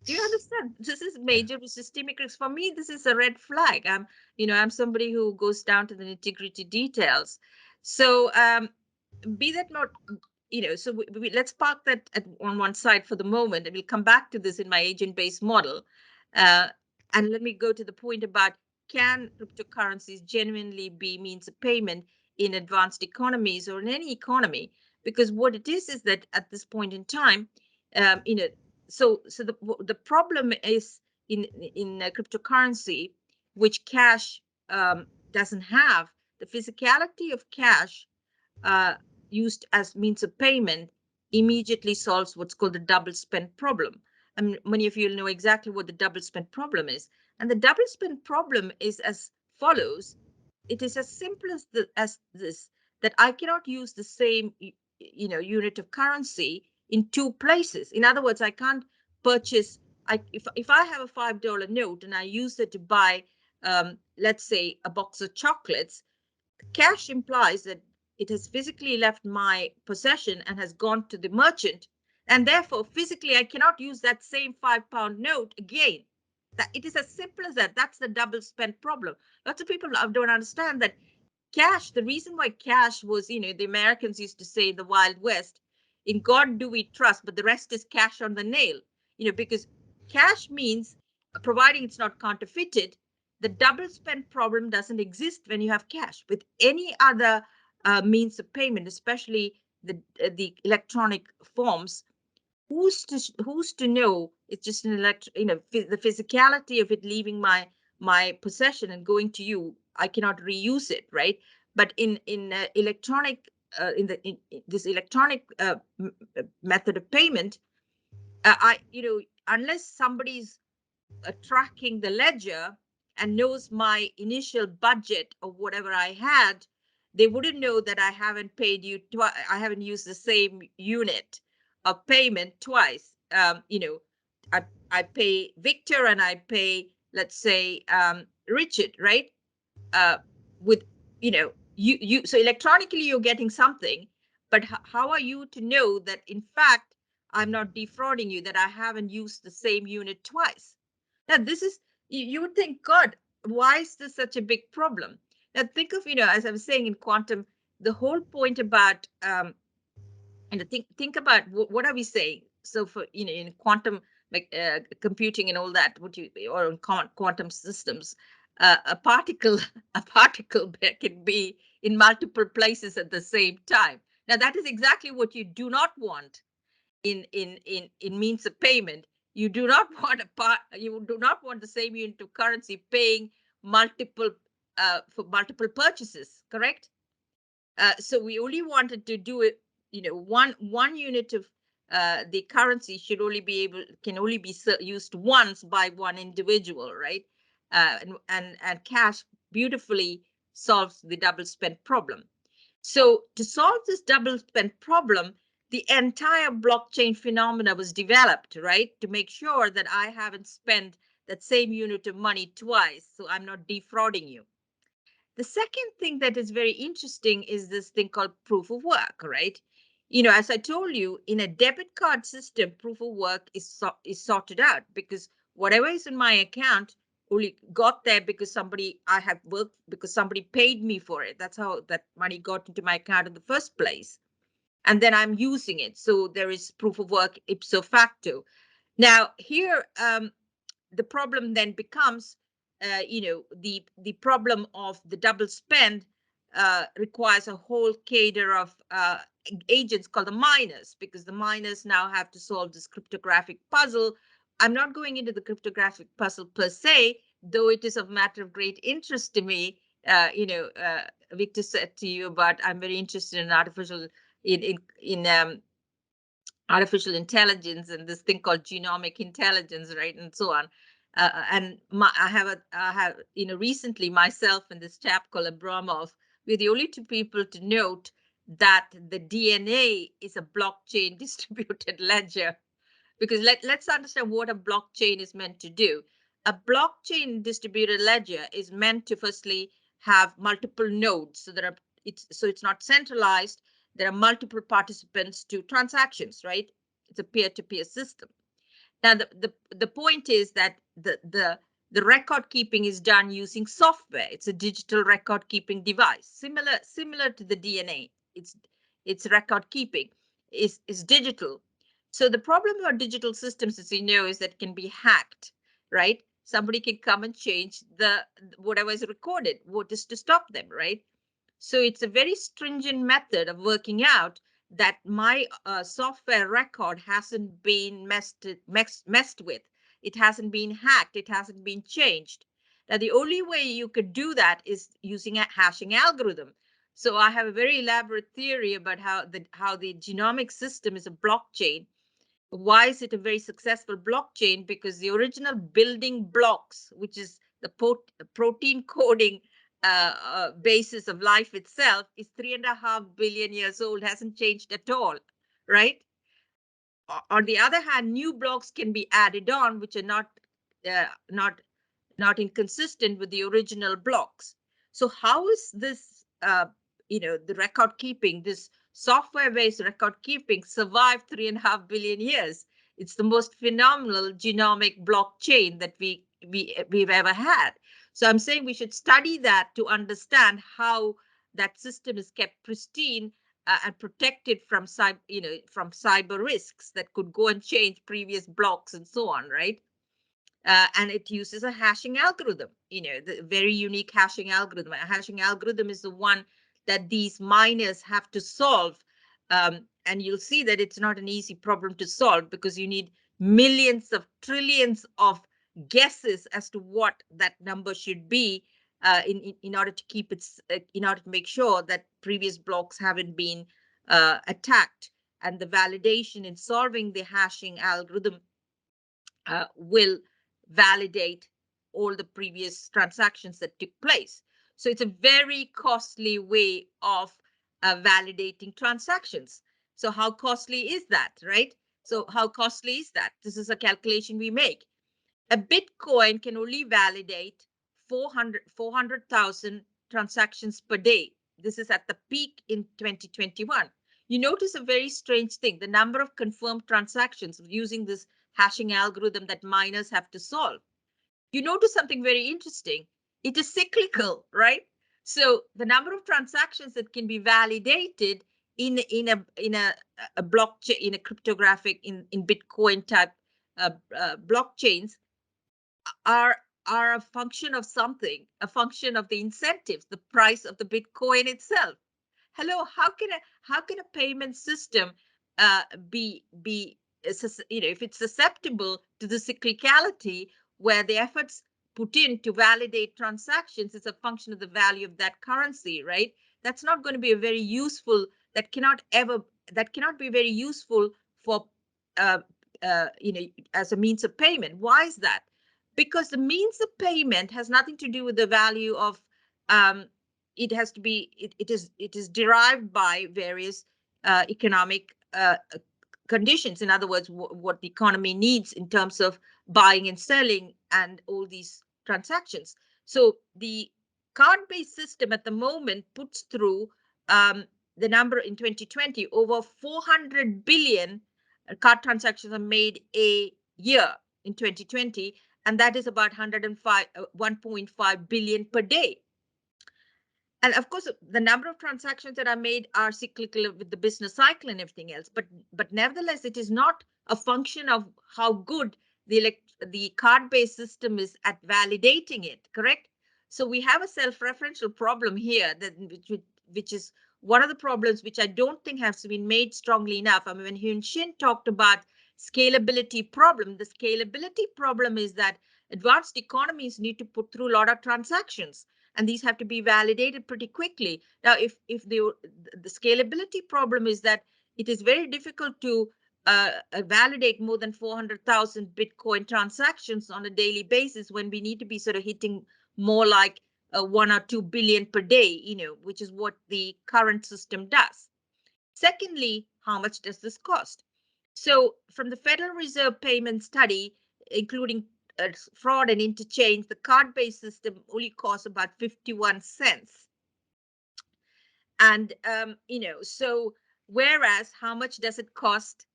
Do you that's understand? This is yeah. major systemic risk. For me, this is a red flag. I'm somebody who goes down to the nitty-gritty details. So, be that not, so let's park that on one side for the moment, and we'll come back to this in my agent-based model. And let me go to the point about, can cryptocurrencies genuinely be means of payment in advanced economies or in any economy? Because what it is that at this point in time, so the problem is in cryptocurrency, which cash doesn't have, the physicality of cash used as means of payment immediately solves what's called the double spend problem. I mean, many of you will know exactly what the double spend problem is. And the double spend problem is as follows. It is as simple as this, that I cannot use the same unit of currency in two places. In other words, I can't purchase, if I have a $5 note and I use it to buy, let's say, a box of chocolates, cash implies that it has physically left my possession and has gone to the merchant, and therefore physically I cannot use that same £5 note again. That it is as simple as that. That's the double spend problem. Lots of people don't understand that cash, the reason why cash was, the Americans used to say in the Wild West, in God do we trust, but the rest is cash on the nail, because cash means, providing it's not counterfeited, the double spend problem doesn't exist when you have cash. With any other means of payment, especially the electronic forms, who's to know? It's just an the physicality of it leaving my possession and going to you. I cannot reuse it, right? But in electronic in this electronic method of payment, unless somebody's tracking the ledger and knows my initial budget of whatever I had, they wouldn't know that I haven't paid you twice. I haven't used the same unit of payment twice. I pay Victor and I pay, let's say, Richard, right? With you so electronically you're getting something, but how are you to know that in fact I'm not defrauding you, that I haven't used the same unit twice? Now this is, you would think, God, why is this such a big problem? Now think of, as I was saying in quantum, the whole point about think about what are we saying? So for in quantum, like computing and all that, or in quantum systems, a particle can be in multiple places at the same time. Now that is exactly what you do not want in means of payment. You do not want you do not want the same unit of currency paying multiple for multiple purchases, correct? So we only wanted to do it, one unit of the currency can only be used once by one individual, right? And cash beautifully solves the double spend problem. So to solve this double spend problem, the entire blockchain phenomena was developed, right? To make sure that I haven't spent that same unit of money twice, so I'm not defrauding you. The second thing that is very interesting is this thing called proof of work, right? As I told you, in a debit card system, proof of work is sorted out, because whatever is in my account only got there because I have worked, because somebody paid me for it. That's how that money got into my account in the first place. And then I'm using it. So there is proof of work ipso facto. Now here, the problem then becomes, the problem of the double spend requires a whole cadre of agents called the miners, because the miners now have to solve this cryptographic puzzle. I'm not going into the cryptographic puzzle per se, though it is of matter of great interest to me. Victor said to you about, I'm very interested in artificial intelligence and this thing called genomic intelligence, right, and so on. And I have recently myself and this chap called Abramov, we're the only two people to note that the DNA is a blockchain distributed ledger. Because let's understand what a blockchain is meant to do. A blockchain distributed ledger is meant to firstly have multiple nodes, so it's not centralized. There are multiple participants to transactions, right? It's a peer-to-peer system. Now, the point is that the record keeping is done using software. It's a digital record keeping device, similar to the DNA. It's record keeping. is digital. So the problem about digital systems, as you know, is that it can be hacked, right? Somebody can come and change the whatever is recorded, what is to stop them, right? So it's a very stringent method of working out that my software record hasn't been messed with. It hasn't been hacked. It hasn't been changed. Now, the only way you could do that is using a hashing algorithm. So I have a very elaborate theory about how the genomic system is a blockchain. Why is it a very successful blockchain? Because the original building blocks, which is the protein coding basis of life itself, is 3.5 billion years old, hasn't changed at all, right? On the other hand, new blocks can be added on, which are not inconsistent with the original blocks. So how is this, the record keeping, this software-based record keeping survived 3.5 billion years? It's the most phenomenal genomic blockchain that we've ever had. So I'm saying we should study that to understand how that system is kept pristine and protected from cyber risks that could go and change previous blocks and so on, right? And it uses a hashing algorithm, the very unique hashing algorithm. A hashing algorithm is the one that these miners have to solve. And you'll see that it's not an easy problem to solve because you need millions of trillions of guesses as to what that number should be in order to keep it, in order to make sure that previous blocks haven't been attacked. And the validation in solving the hashing algorithm will validate all the previous transactions that took place. So it's a very costly way of validating transactions. So how costly is that, right? So how costly is that? This is a calculation we make. A Bitcoin can only validate 400,000 transactions per day. This is at the peak in 2021. You notice a very strange thing. The number of confirmed transactions using this hashing algorithm that miners have to solve. You notice something very interesting. It is cyclical, right? So the number of transactions that can be validated in a blockchain, in a cryptographic, in Bitcoin type blockchains are a function of something, a function of the incentives, the price of the Bitcoin itself. Hello, how can a payment system be if it's susceptible to the cyclicality where the efforts put in to validate transactions is a function of the value of that currency, right? That's not going to be a very useful, that cannot be very useful for as a means of payment. Why is that? Because the means of payment has nothing to do with the value of it has to be, it is derived by various economic conditions. In other words, what the economy needs in terms of buying and selling and all these transactions. So the card-based system at the moment puts through the number in 2020, over 400 billion card transactions are made a year in 2020, and that is about 1.5 billion per day. And of course, the number of transactions that are made are cyclical with the business cycle and everything else. But nevertheless, it is not a function of how good the card-based system is at validating it, correct? So we have a self-referential problem here, which is one of the problems which I don't think has been made strongly enough. I mean, when Hyun Shin talked about scalability problem, the scalability problem is that advanced economies need to put through a lot of transactions, and these have to be validated pretty quickly. Now, if the scalability problem is that it is very difficult to validate more than 400,000 Bitcoin transactions on a daily basis when we need to be sort of hitting more like 1 or 2 billion per day, which is what the current system does. Secondly, how much does this cost? So from the Federal Reserve payment study, including fraud and interchange, the card-based system only costs about 51 cents. And, so whereas how much does it cost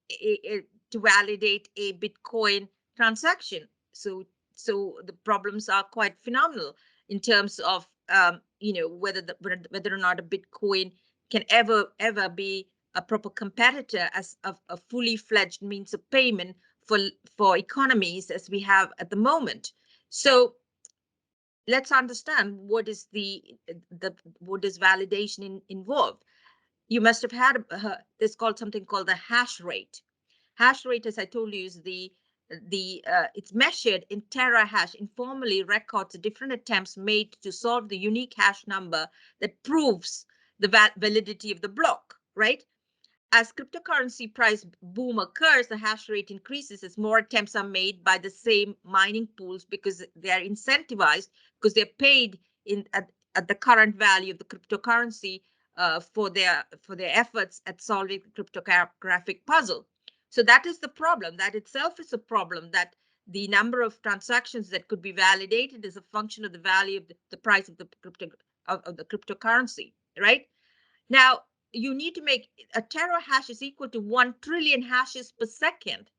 to validate a Bitcoin transaction? So the problems are quite phenomenal in terms of, whether or not a Bitcoin can ever be a proper competitor as a fully fledged means of payment for economies as we have at the moment. So let's understand what is what is validation involved. You must have had this called something called the hash rate. Hash rate, as I told you, is it's measured in terahash, informally records the different attempts made to solve the unique hash number that proves the validity of the block, right? As cryptocurrency price boom occurs, the hash rate increases as more attempts are made by the same mining pools because they are incentivized, because they're paid at the current value of the cryptocurrency for their efforts at solving the cryptographic puzzle. So that is the problem. That itself is a problem, that the number of transactions that could be validated is a function of the value of the price of the cryptocurrency, right? Now, you need to make a terahash is equal to 1 trillion hashes per second.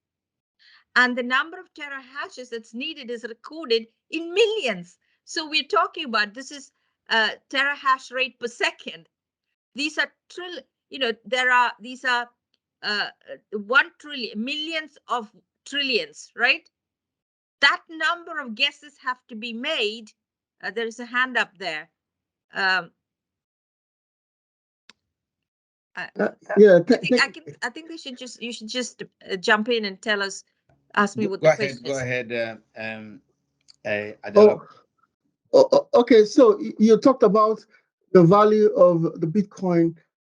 And the number of terahashes that's needed is recorded in millions. So we're talking about, this is terahash rate per second. These are these are 1 trillion, millions of trillions, right? That number of guesses have to be made. There is a hand up there. Yeah, I think you should just jump in and tell us, ask me what Go the ahead, question go is. ahead, Adela. okay. So you talked about the value of the Bitcoin,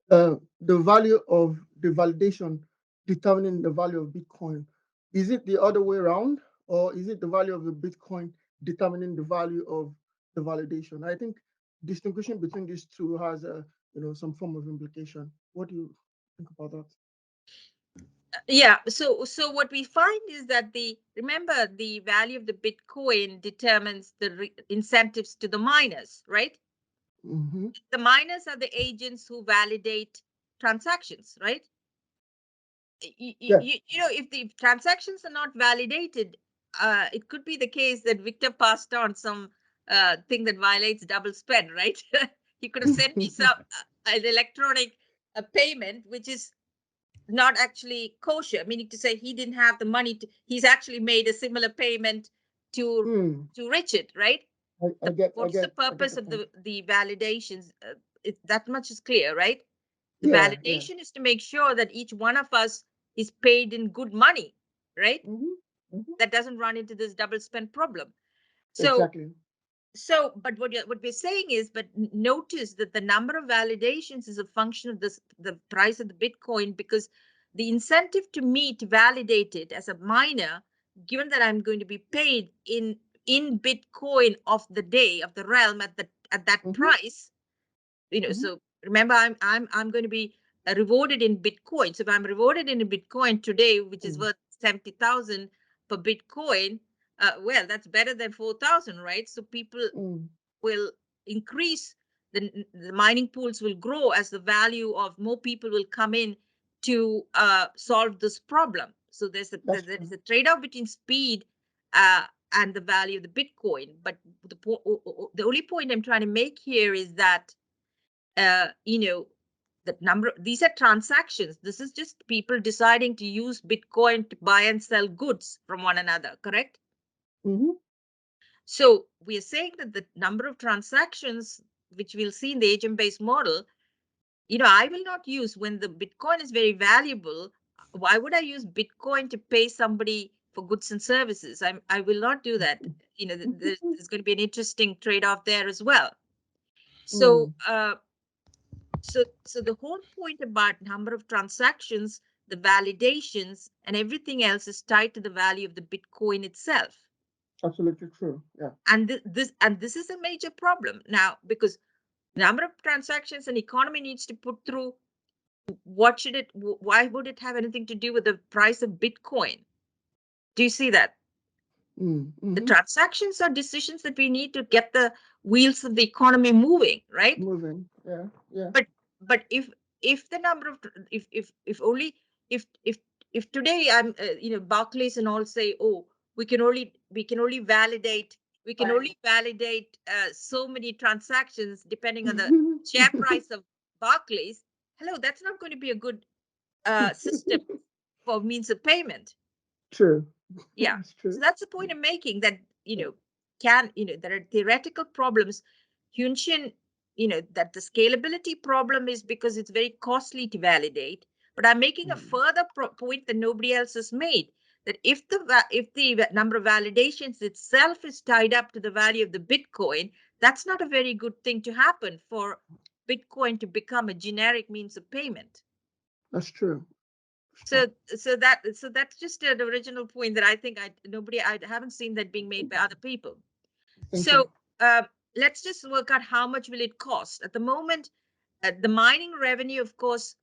the value of the validation determining the value of Bitcoin. Is it the other way around, or is it the value of the Bitcoin determining the value of the validation? I think distinguishing between these two has some form of implication. What do you think about that? Yeah, so what we find is that remember the value of the Bitcoin determines the incentives to the miners, right? Mm-hmm. The miners are the agents who validate transactions, right? Yeah. If the transactions are not validated, it could be the case that Victor passed on some thing that violates double spend, right? He could have sent me some an electronic payment which is not actually kosher, meaning to say he didn't have the money he's actually made a similar payment to Richard, right? What's the purpose of the validations? That much is clear, right? The validation is to make sure that each one of us is paid in good money, right? Mm-hmm. Mm-hmm. That doesn't run into this double spend problem. Exactly. So, but what we're saying is, but notice that the number of validations is a function of the price of the Bitcoin, because the incentive to me to validate it as a miner, given that I'm going to be paid in Bitcoin of the day, of the realm at that price, so remember, I'm going to be rewarded in Bitcoin. So if I'm rewarded in Bitcoin today, which is worth 70,000 per Bitcoin, well, that's better than 4,000, right? So people will increase, the mining pools will grow as the value of more people will come in to solve this problem. So there is a trade-off between speed and the value of the Bitcoin. But the only point I'm trying to make here is that the number, these are transactions. This is just people deciding to use Bitcoin to buy and sell goods from one another, correct? Mm-hmm. So we are saying that the number of transactions, which we'll see in the agent-based model, I will not use, when the Bitcoin is very valuable, why would I use Bitcoin to pay somebody for goods and services? I will not do that. There's going to be an interesting trade-off there as well. So So the whole point about number of transactions, the validations, and everything else is tied to the value of the Bitcoin itself. Absolutely true. Yeah. And this is a major problem now, because number of transactions an economy needs to put through. Why would it have anything to do with the price of Bitcoin? Do you see that? The transactions are decisions that we need to get the wheels of the economy moving, right? Moving. Yeah. Yeah. But if the number of if only if today I'm Barclays and all say, oh, we can only validate so many transactions depending on the share price of Barclays. hello, that's not going to be a good system for means of payment. True. Yeah. That's true. So that's the point I'm making, that, there are theoretical problems. Hunsian, that the scalability problem is because it's very costly to validate. But I'm making a further point that nobody else has made, that if the number of validations itself is tied up to the value of the Bitcoin, that's not a very good thing to happen for Bitcoin to become a generic means of payment. That's true. So that's just an original point that I think I haven't seen that being made by other people. Thank So you. let's just work out how much will it cost. At the moment, the mining revenue, of course,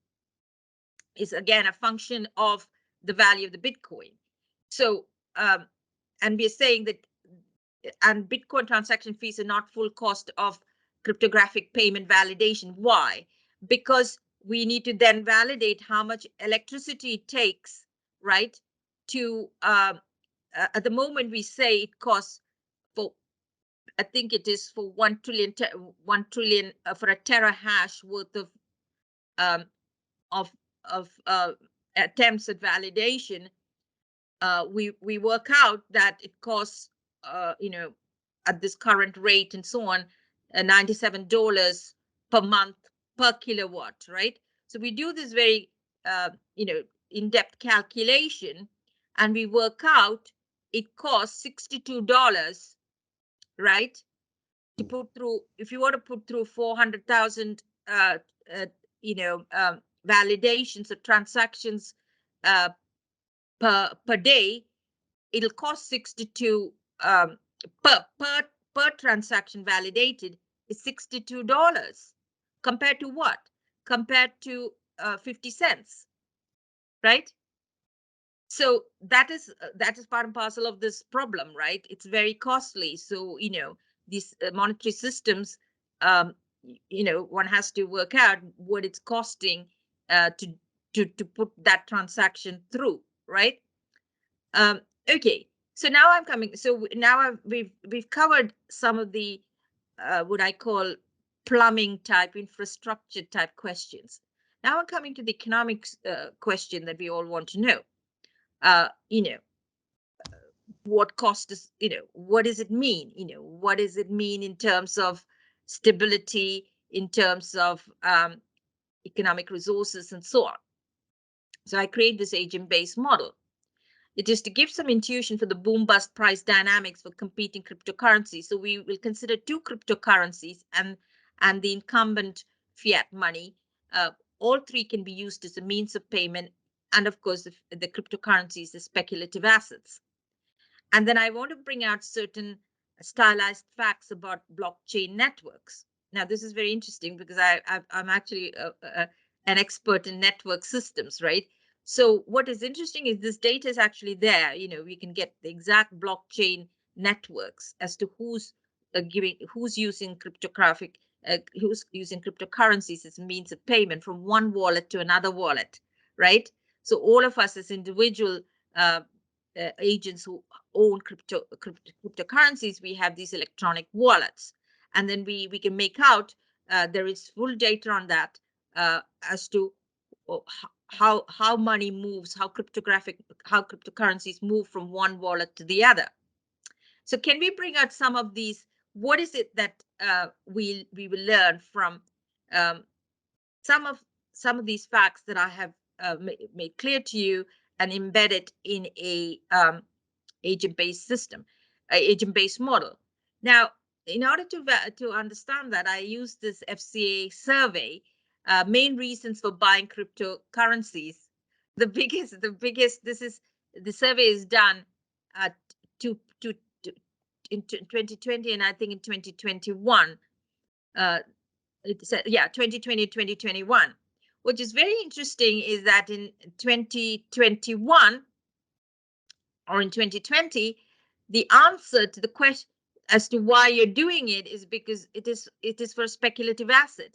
is again a function of the value of the Bitcoin. So and we're saying that, and Bitcoin transaction fees are not full cost of cryptographic payment validation. Why? Because we need to then validate how much electricity it takes, right? To at the moment we say it costs for, I think it is for 1 trillion for a terahash worth of um, of attempts at validation. We work out that it costs, at this current rate and so on, $97 per month per kilowatt, right? So we do this very, in-depth calculation, and we work out it costs $62, right? To put through, if you want to put through 400,000, validations or transactions per day, it'll cost 62 per transaction validated is $62. Compared to what? Compared to 50 cents, right? So that is part and parcel of this problem, right? It's very costly. So these monetary systems, one has to work out what it's costing to put that transaction through, right? Okay, so now I'm coming. So now we've covered some of the what I call plumbing type, infrastructure type questions. Now I'm coming to the economics question that we all want to know. What cost is, what does it mean? What does it mean in terms of stability, in terms of economic resources, and so on? So I create this agent-based model. It is to give some intuition for the boom-bust price dynamics for competing cryptocurrencies. So we will consider two cryptocurrencies and the incumbent fiat money. All three can be used as a means of payment. And of course, the cryptocurrencies, the speculative assets. And then I want to bring out certain stylized facts about blockchain networks. Now, this is very interesting because I'm actually an expert in network systems, right? So what is interesting is this data is actually there. We can get the exact blockchain networks as to who's using who's using cryptocurrencies as a means of payment from one wallet to another wallet, right? So all of us as individual agents who own cryptocurrencies, we have these electronic wallets, and then we can make out there is full data on that as to how money moves, how cryptocurrencies move from one wallet to the other. So can we bring out some of these? What is it that we will learn from some of these facts that I have made clear to you and embedded in a agent-based system, agent-based model? Now, in order to understand that, I use this FCA survey, main reasons for buying cryptocurrencies. The biggest, the survey is done in 2020, and I think in 2021. It said, 2020, 2021. Which is very interesting is that in 2021 or in 2020, the answer to the question as to why you're doing it is because it is for speculative asset.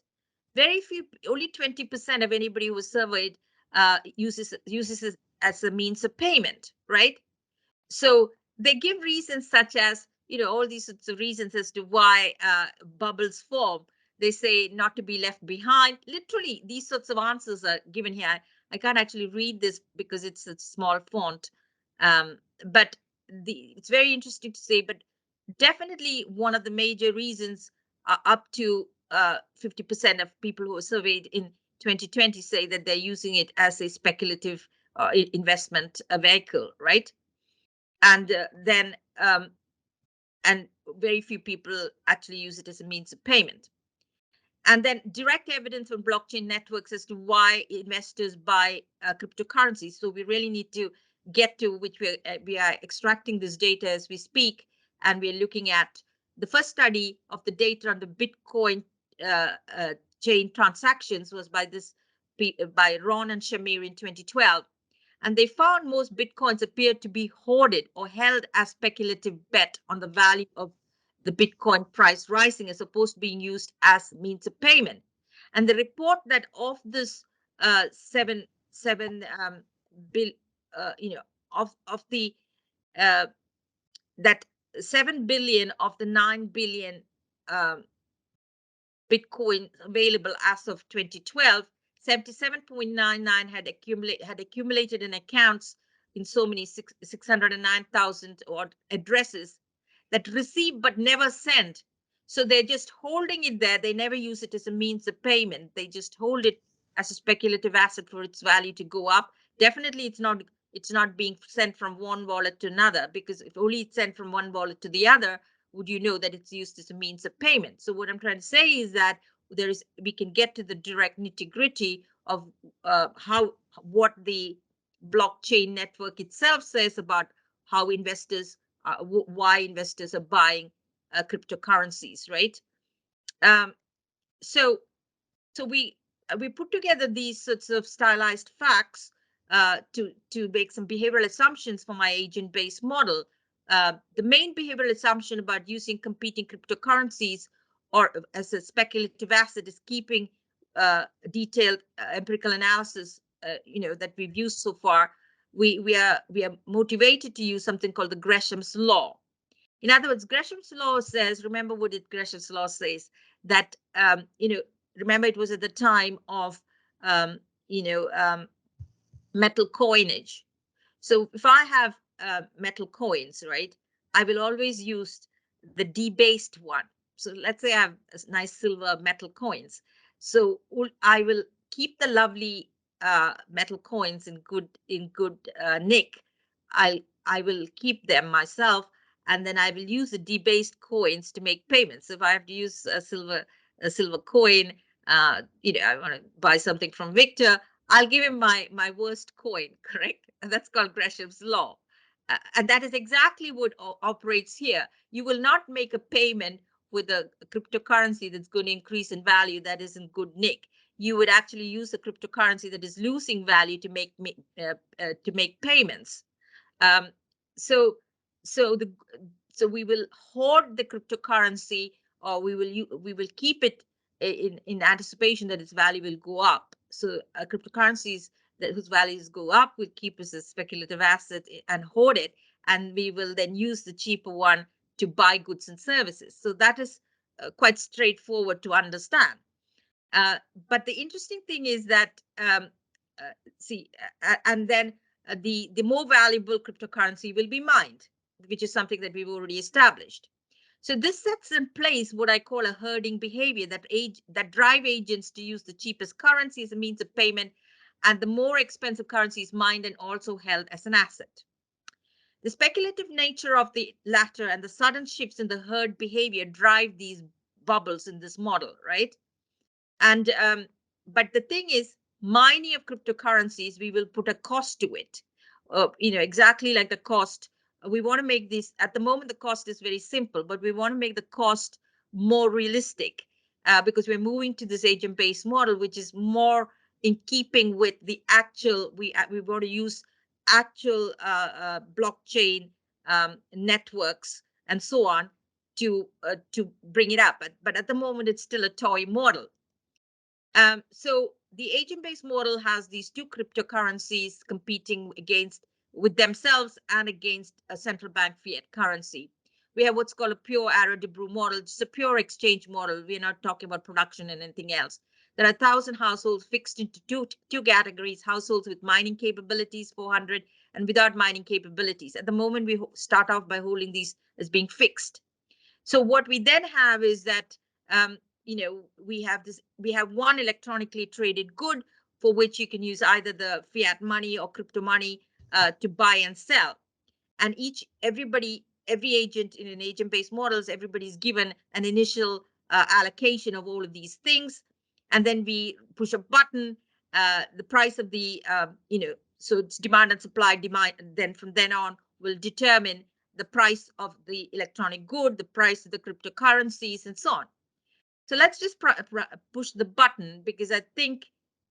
Very few, only 20% of anybody who was surveyed uses it as a means of payment, right? So they give reasons such as, all these sorts of reasons as to why bubbles form. They say not to be left behind. Literally, these sorts of answers are given here. I can't actually read this because it's a small font, but it's very interesting to say. But definitely one of the major reasons, up to 50% of people who were surveyed in 2020 say that they're using it as a speculative investment vehicle, right? And then and very few people actually use it as a means of payment. And then direct evidence on blockchain networks as to why investors buy cryptocurrencies. So we really need to get to which we are extracting this data as we speak, and we're looking at the first study of the data on the Bitcoin chain transactions was by Ron and Shamir in 2012. And they found most Bitcoins appeared to be hoarded or held as speculative bet on the value of the Bitcoin price rising as opposed to being used as means of payment. And the report that of this seven bill, of the that 7 billion of the 9 billion Bitcoin available as of 2012, 77.99 had accumulated in accounts in so many 609,000 odd addresses that receive but never send. So they're just holding it there. They never use it as a means of payment. They just hold it as a speculative asset for its value to go up. Definitely it's not being sent from one wallet to another, because if only it's sent from one wallet to the other, would you know that it's used as a means of payment? So what I'm trying to say is that we can get to the direct nitty-gritty of what the blockchain network itself says about how investors, why investors are buying cryptocurrencies, right? So we put together these sorts of stylized facts to make some behavioral assumptions for my agent-based model. The main behavioral assumption about using competing cryptocurrencies or as a speculative asset is keeping detailed empirical analysis, that we've used so far. We are motivated to use something called the Gresham's law. In other words, Gresham's law says, remember what Gresham's law says, that remember it was at the time of metal coinage. So if I have metal coins, right, I will always use the debased one. So let's say I have nice silver metal coins. So I will keep the lovely metal coins in good nick. I will keep them myself, and then I will use the debased coins to make payments. If I have to use a silver coin, I want to buy something from Victor, I'll give him my worst coin, correct? And that's called Gresham's law. And that is exactly what operates here. You will not make a payment with a cryptocurrency that's going to increase in value that is in good nick. You would actually use a cryptocurrency that is losing value to make payments. So we will hoard the cryptocurrency, or we will keep it in anticipation that its value will go up. So cryptocurrencies whose values go up, we'll keep as a speculative asset and hoard it, and we will then use the cheaper one to buy goods and services. So that is quite straightforward to understand. But the interesting thing is that and then the more valuable cryptocurrency will be mined, which is something that we've already established. So this sets in place what I call a herding behavior that drive agents to use the cheapest currency as a means of payment, and the more expensive currency is mined and also held as an asset. The speculative nature of the latter and the sudden shifts in the herd behavior drive these bubbles in this model, right? And but the thing is, mining of cryptocurrencies, we will put a cost to it. Exactly like the cost. We want to make this, at the moment, the cost is very simple, but we want to make the cost more realistic because we're moving to this agent-based model, which is more in keeping with the actual, we want to use actual blockchain networks and so on to bring it up. But at the moment, it's still a toy model. So the agent-based model has these two cryptocurrencies competing with themselves and against a central bank fiat currency. We have what's called a pure Arrow-Debreu model. It's a pure exchange model. We're not talking about production and anything else. There are 1,000 households fixed into two categories: households with mining capabilities, 400, and without mining capabilities. At the moment, we start off by holding these as being fixed. So what we then have is that we have one electronically traded good for which you can use either the fiat money or crypto money to buy and sell. And every agent in an agent-based models, everybody's given an initial allocation of all of these things, and then we push a button. The price of the so it's demand and supply. Demand then from then on will determine the price of the electronic good, the price of the cryptocurrencies, and so on. So let's just push the button, because I think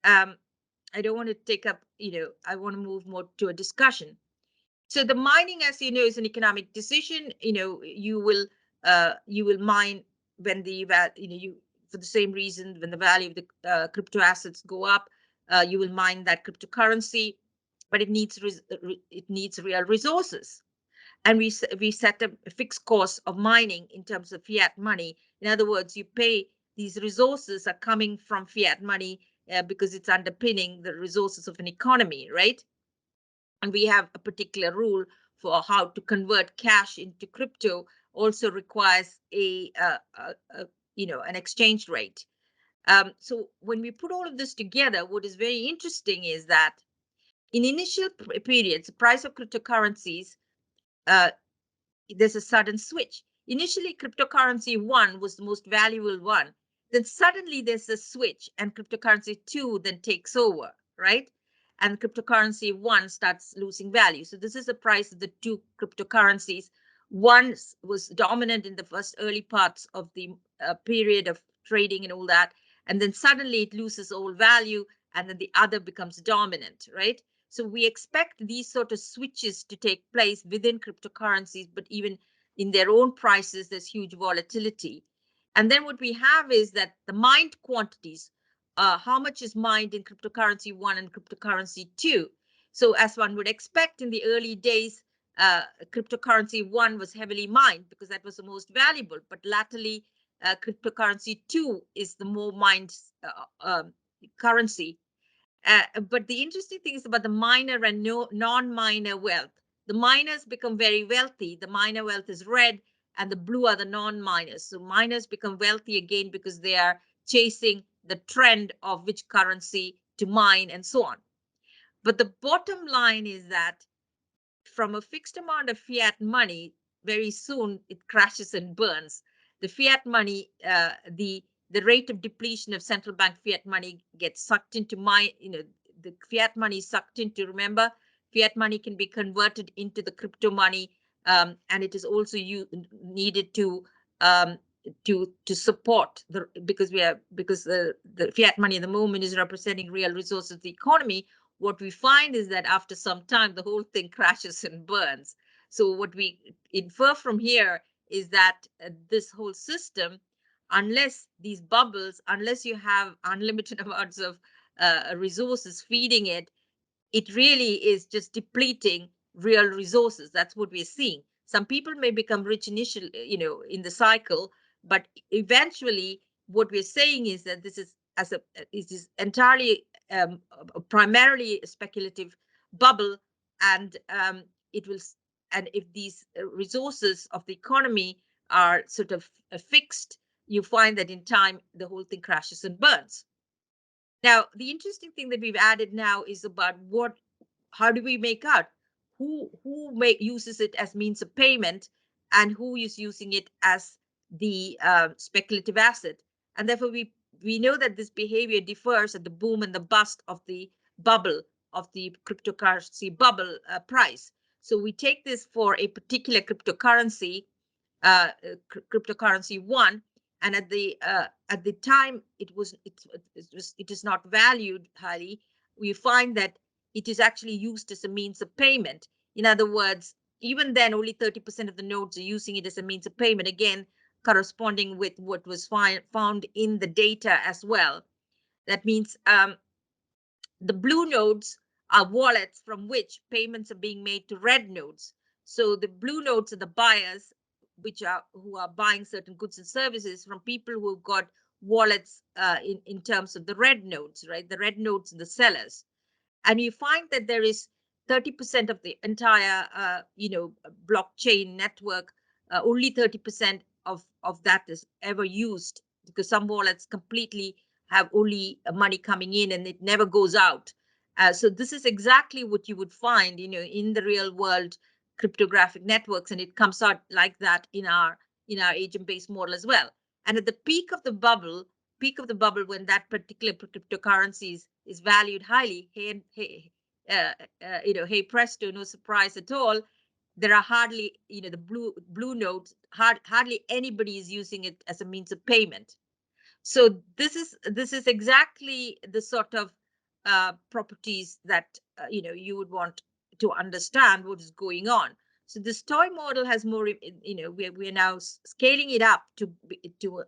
I don't want to take up, I want to move more to a discussion. So the mining, as you know, is an economic decision. You will mine when the for the same reason, when the value of the crypto assets go up, you will mine that cryptocurrency, but it needs real resources. And we set a fixed cost of mining in terms of fiat money. In other words, you pay, these resources are coming from fiat money because it's underpinning the resources of an economy, right? And we have a particular rule for how to convert cash into crypto. Also requires an exchange rate. So when we put all of this together, what is very interesting is that in initial periods, the price of cryptocurrencies, there's a sudden switch. Initially, cryptocurrency 1 was the most valuable one. Then suddenly there's a switch, and cryptocurrency 2 then takes over, right? And cryptocurrency 1 starts losing value. So this is the price of the two cryptocurrencies. One was dominant in the first early parts of the period of trading and all that. And then suddenly it loses all value, and then the other becomes dominant, right? So we expect these sort of switches to take place within cryptocurrencies, but even in their own prices, there's huge volatility. And then what we have is that the mined quantities, how much is mined in cryptocurrency 1 and cryptocurrency 2. So as one would expect, in the early days, cryptocurrency 1 was heavily mined because that was the most valuable, but latterly cryptocurrency 2 is the more mined currency. But the interesting thing is about the miner and non-miner wealth. The miners become very wealthy. The miner wealth is red, and the blue are the non-miners. So miners become wealthy again because they are chasing the trend of which currency to mine and so on. But the bottom line is that from a fixed amount of fiat money, very soon it crashes and burns. The fiat money, the rate of depletion of central bank fiat money gets sucked into the fiat money is sucked into. Remember, fiat money can be converted into the crypto money, and it is also needed to support because the fiat money at the moment is representing real resources of the economy. What we find is that after some time, the whole thing crashes and burns. So what we infer from here is that this whole system, unless these bubbles, unless you have unlimited amounts of resources feeding it, it really is just depleting real resources. That's what we're seeing. Some people may become rich initially, in the cycle, but eventually what we're saying is that this is it is entirely primarily a speculative bubble, and it will, and if these resources of the economy are sort of fixed, you find that in time the whole thing crashes and burns. Now, the interesting thing that we've added now is about how do we make out who uses it as means of payment and who is using it as the speculative asset. And therefore, we know that this behavior differs at the boom and the bust of the bubble, of the cryptocurrency bubble price. So we take this for a particular cryptocurrency, cryptocurrency 1, and at the time it is not valued highly. We find that it is actually used as a means of payment. In other words, even then, only 30% of the nodes are using it as a means of payment, again, corresponding with what was found in the data as well. That means the blue nodes are wallets from which payments are being made to red nodes. So the blue nodes are the buyers, who are buying certain goods and services from people who've got wallets in terms of the red nodes, right? The red nodes and the sellers. And you find that there is 30% of the entire, blockchain network, only 30% of that is ever used, because some wallets completely have only money coming in and it never goes out. So this is exactly what you would find, in the real world cryptographic networks, and it comes out like that in our agent-based model as well. And at the peak of the bubble, when that particular cryptocurrency is valued highly, hey presto, no surprise at all, there are hardly, the blue nodes, hardly anybody is using it as a means of payment. So this is exactly the sort of properties that you would want to understand what is going on. So this toy model has more, we are now scaling it up to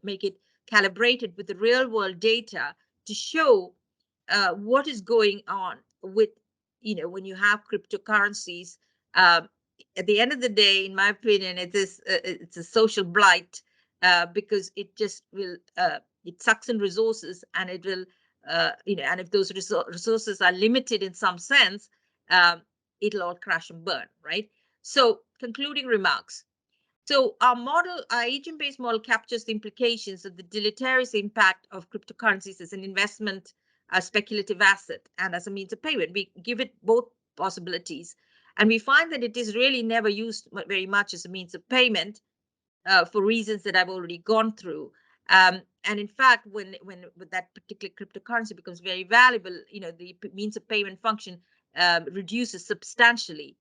make it calibrated with the real world data to show what is going on with, when you have cryptocurrencies. At the end of the day, in my opinion, it's a social blight, because it just will it sucks in resources, and it will and if those resources are limited in some sense, it'll all crash and burn, right? So concluding remarks. So our agent-based model captures the implications of the deleterious impact of cryptocurrencies as an investment, a speculative asset, and as a means of payment. We give it both possibilities, and we find that it is really never used very much as a means of payment, for reasons that I've already gone through. And in fact, when that particular cryptocurrency becomes very valuable, the means of payment function reduces substantially.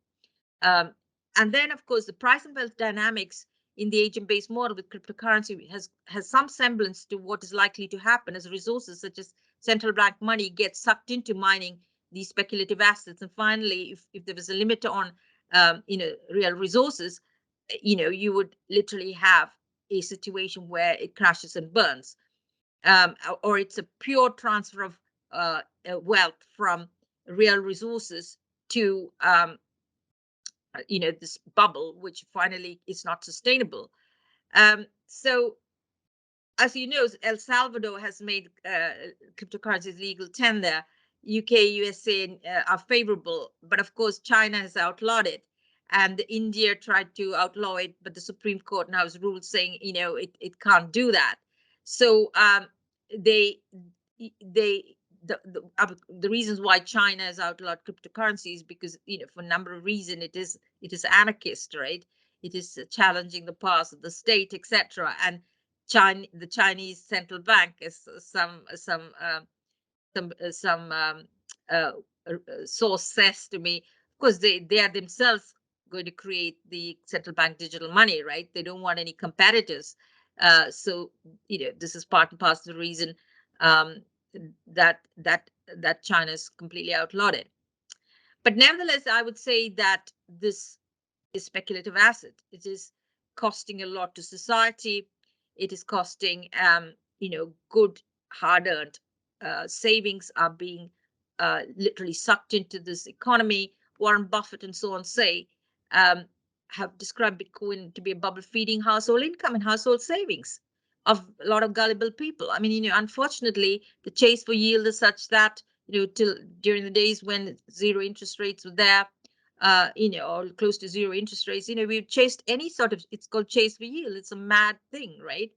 And then, of course, the price and wealth dynamics in the agent-based model with cryptocurrency has some semblance to what is likely to happen as resources such as central bank money get sucked into mining these speculative assets. And finally, if there was a limit on real resources, you would literally have a situation where it crashes and burns, or it's a pure transfer of wealth from real resources to this bubble, which finally is not sustainable. So as you know, El Salvador has made cryptocurrencies legal tender. UK, USA are favorable, but of course China has outlawed it, and India tried to outlaw it, but the Supreme Court now has ruled saying it can't do that. So the reasons why China has outlawed cryptocurrencies, because for a number of reasons it is anarchist, right? It is challenging the powers of the state, etc. And the Chinese central bank, as some source says to me, of course they are themselves going to create the central bank digital money, right? They don't want any competitors. So this is part and parcel of the reason that China's completely outlawed it. But nevertheless, I would say that this is speculative asset. It is costing a lot to society. It is costing, good hard-earned savings are being literally sucked into this economy. Warren Buffett and so on have described Bitcoin to be a bubble feeding household income and household savings of a lot of gullible people. I mean, unfortunately, the chase for yield is such that, till during the days when zero interest rates were there, or close to zero interest rates, we've chased any sort of, it's called chase for yield. It's a mad thing, right?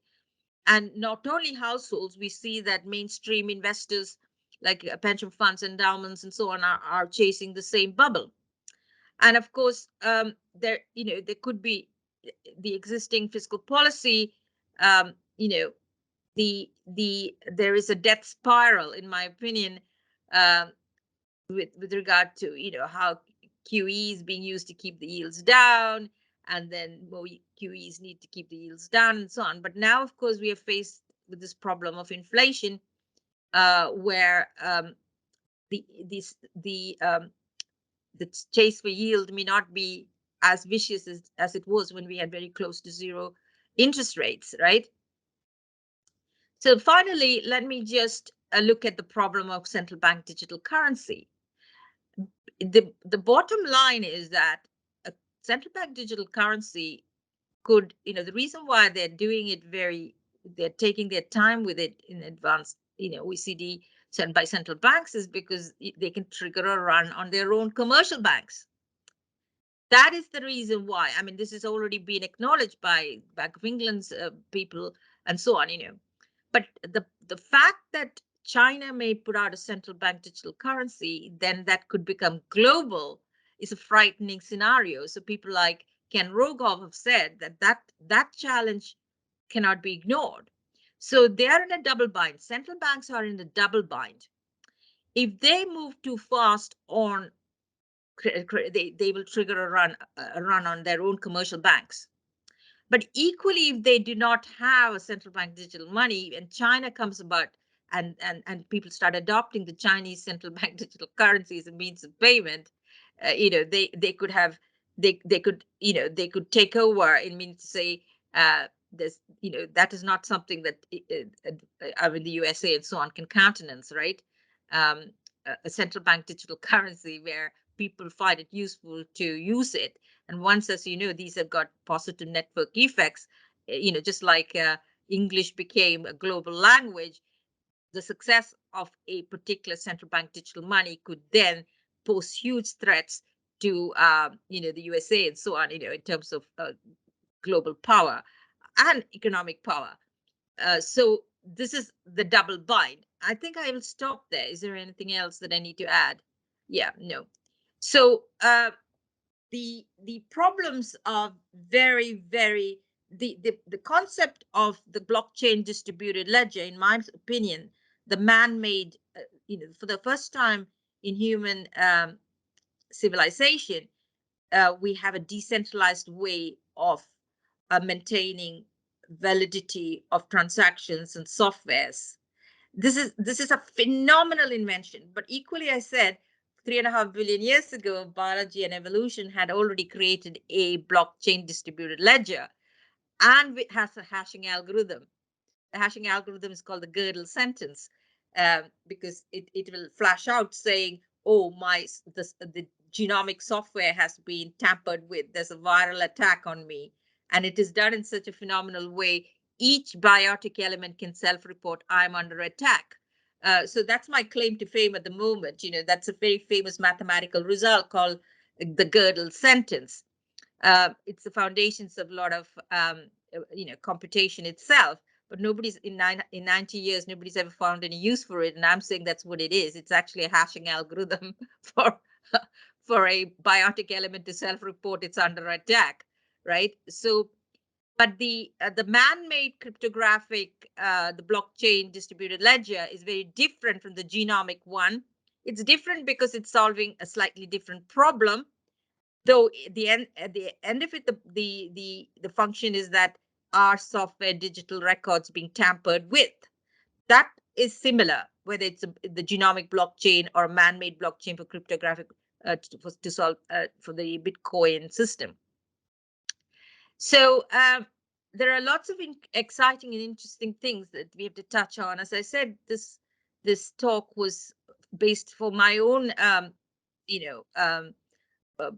And not only households, we see that mainstream investors like pension funds, endowments, and so on are chasing the same bubble. And of course, there could be the existing fiscal policy. There is a death spiral, in my opinion, with regard to how QE is being used to keep the yields down, and then more QEs need to keep the yields down, and so on. But now, of course, we are faced with this problem of inflation, where the chase for yield may not be as vicious as it was when we had very close to zero interest rates, right? So finally, let me just look at the problem of central bank digital currency. The bottom line is that a central bank digital currency could, the reason why they're doing it they're taking their time with it in advance, OECD sent by central banks, is because they can trigger a run on their own commercial banks. That is the reason why. I mean, this has already been acknowledged by Bank of England's people and so on, But the fact that China may put out a central bank digital currency, then that could become global, is a frightening scenario. So people like Ken Rogoff have said that challenge cannot be ignored. So they are in a double bind. Central banks are in a double bind. If they move too fast on, they will trigger a run on their own commercial banks. But equally, if they do not have a central bank digital money and China comes about and people start adopting the Chinese central bank digital currency as a means of payment, they could have, they could take over. It means to say, there's, that is not something that I mean, the USA and so on can countenance, right? A central bank digital currency where people find it useful to use it. And once, as you know, these have got positive network effects, just like English became a global language, the success of a particular central bank digital money could then pose huge threats to, the USA and so on, in terms of global power and economic power. So this is the double bind. I think I will stop there. Is there anything else that I need to add? Yeah, no. So the problems are very, very, the concept of the blockchain distributed ledger, in my opinion, the man-made, for the first time in human civilization, we have a decentralized way of maintaining validity of transactions and softwares. This is a phenomenal invention. But equally, I said 3.5 billion years ago, biology and evolution had already created a blockchain distributed ledger, and it has a hashing algorithm. The hashing algorithm is called the Gödel sentence, because it will flash out saying, oh, the genomic software has been tampered with. There's a viral attack on me. And it is done in such a phenomenal way. Each biotic element can self-report, I'm under attack. So that's my claim to fame at the moment. That's a very famous mathematical result called the Gödel sentence. It's the foundations of a lot of, computation itself. But nobody's in 90 years, nobody's ever found any use for it. And I'm saying that's what it is. It's actually a hashing algorithm for a biotic element to self-report it's under attack, right? So, but the man-made cryptographic, the blockchain distributed ledger is very different from the genomic one. It's different because it's solving a slightly different problem. Though at the end of it, the function is that our software digital records being tampered with. That is similar, whether it's the genomic blockchain or a man-made blockchain for cryptographic to solve for the Bitcoin system. So there are lots of exciting and interesting things that we have to touch on. As I said, this talk was based for my own,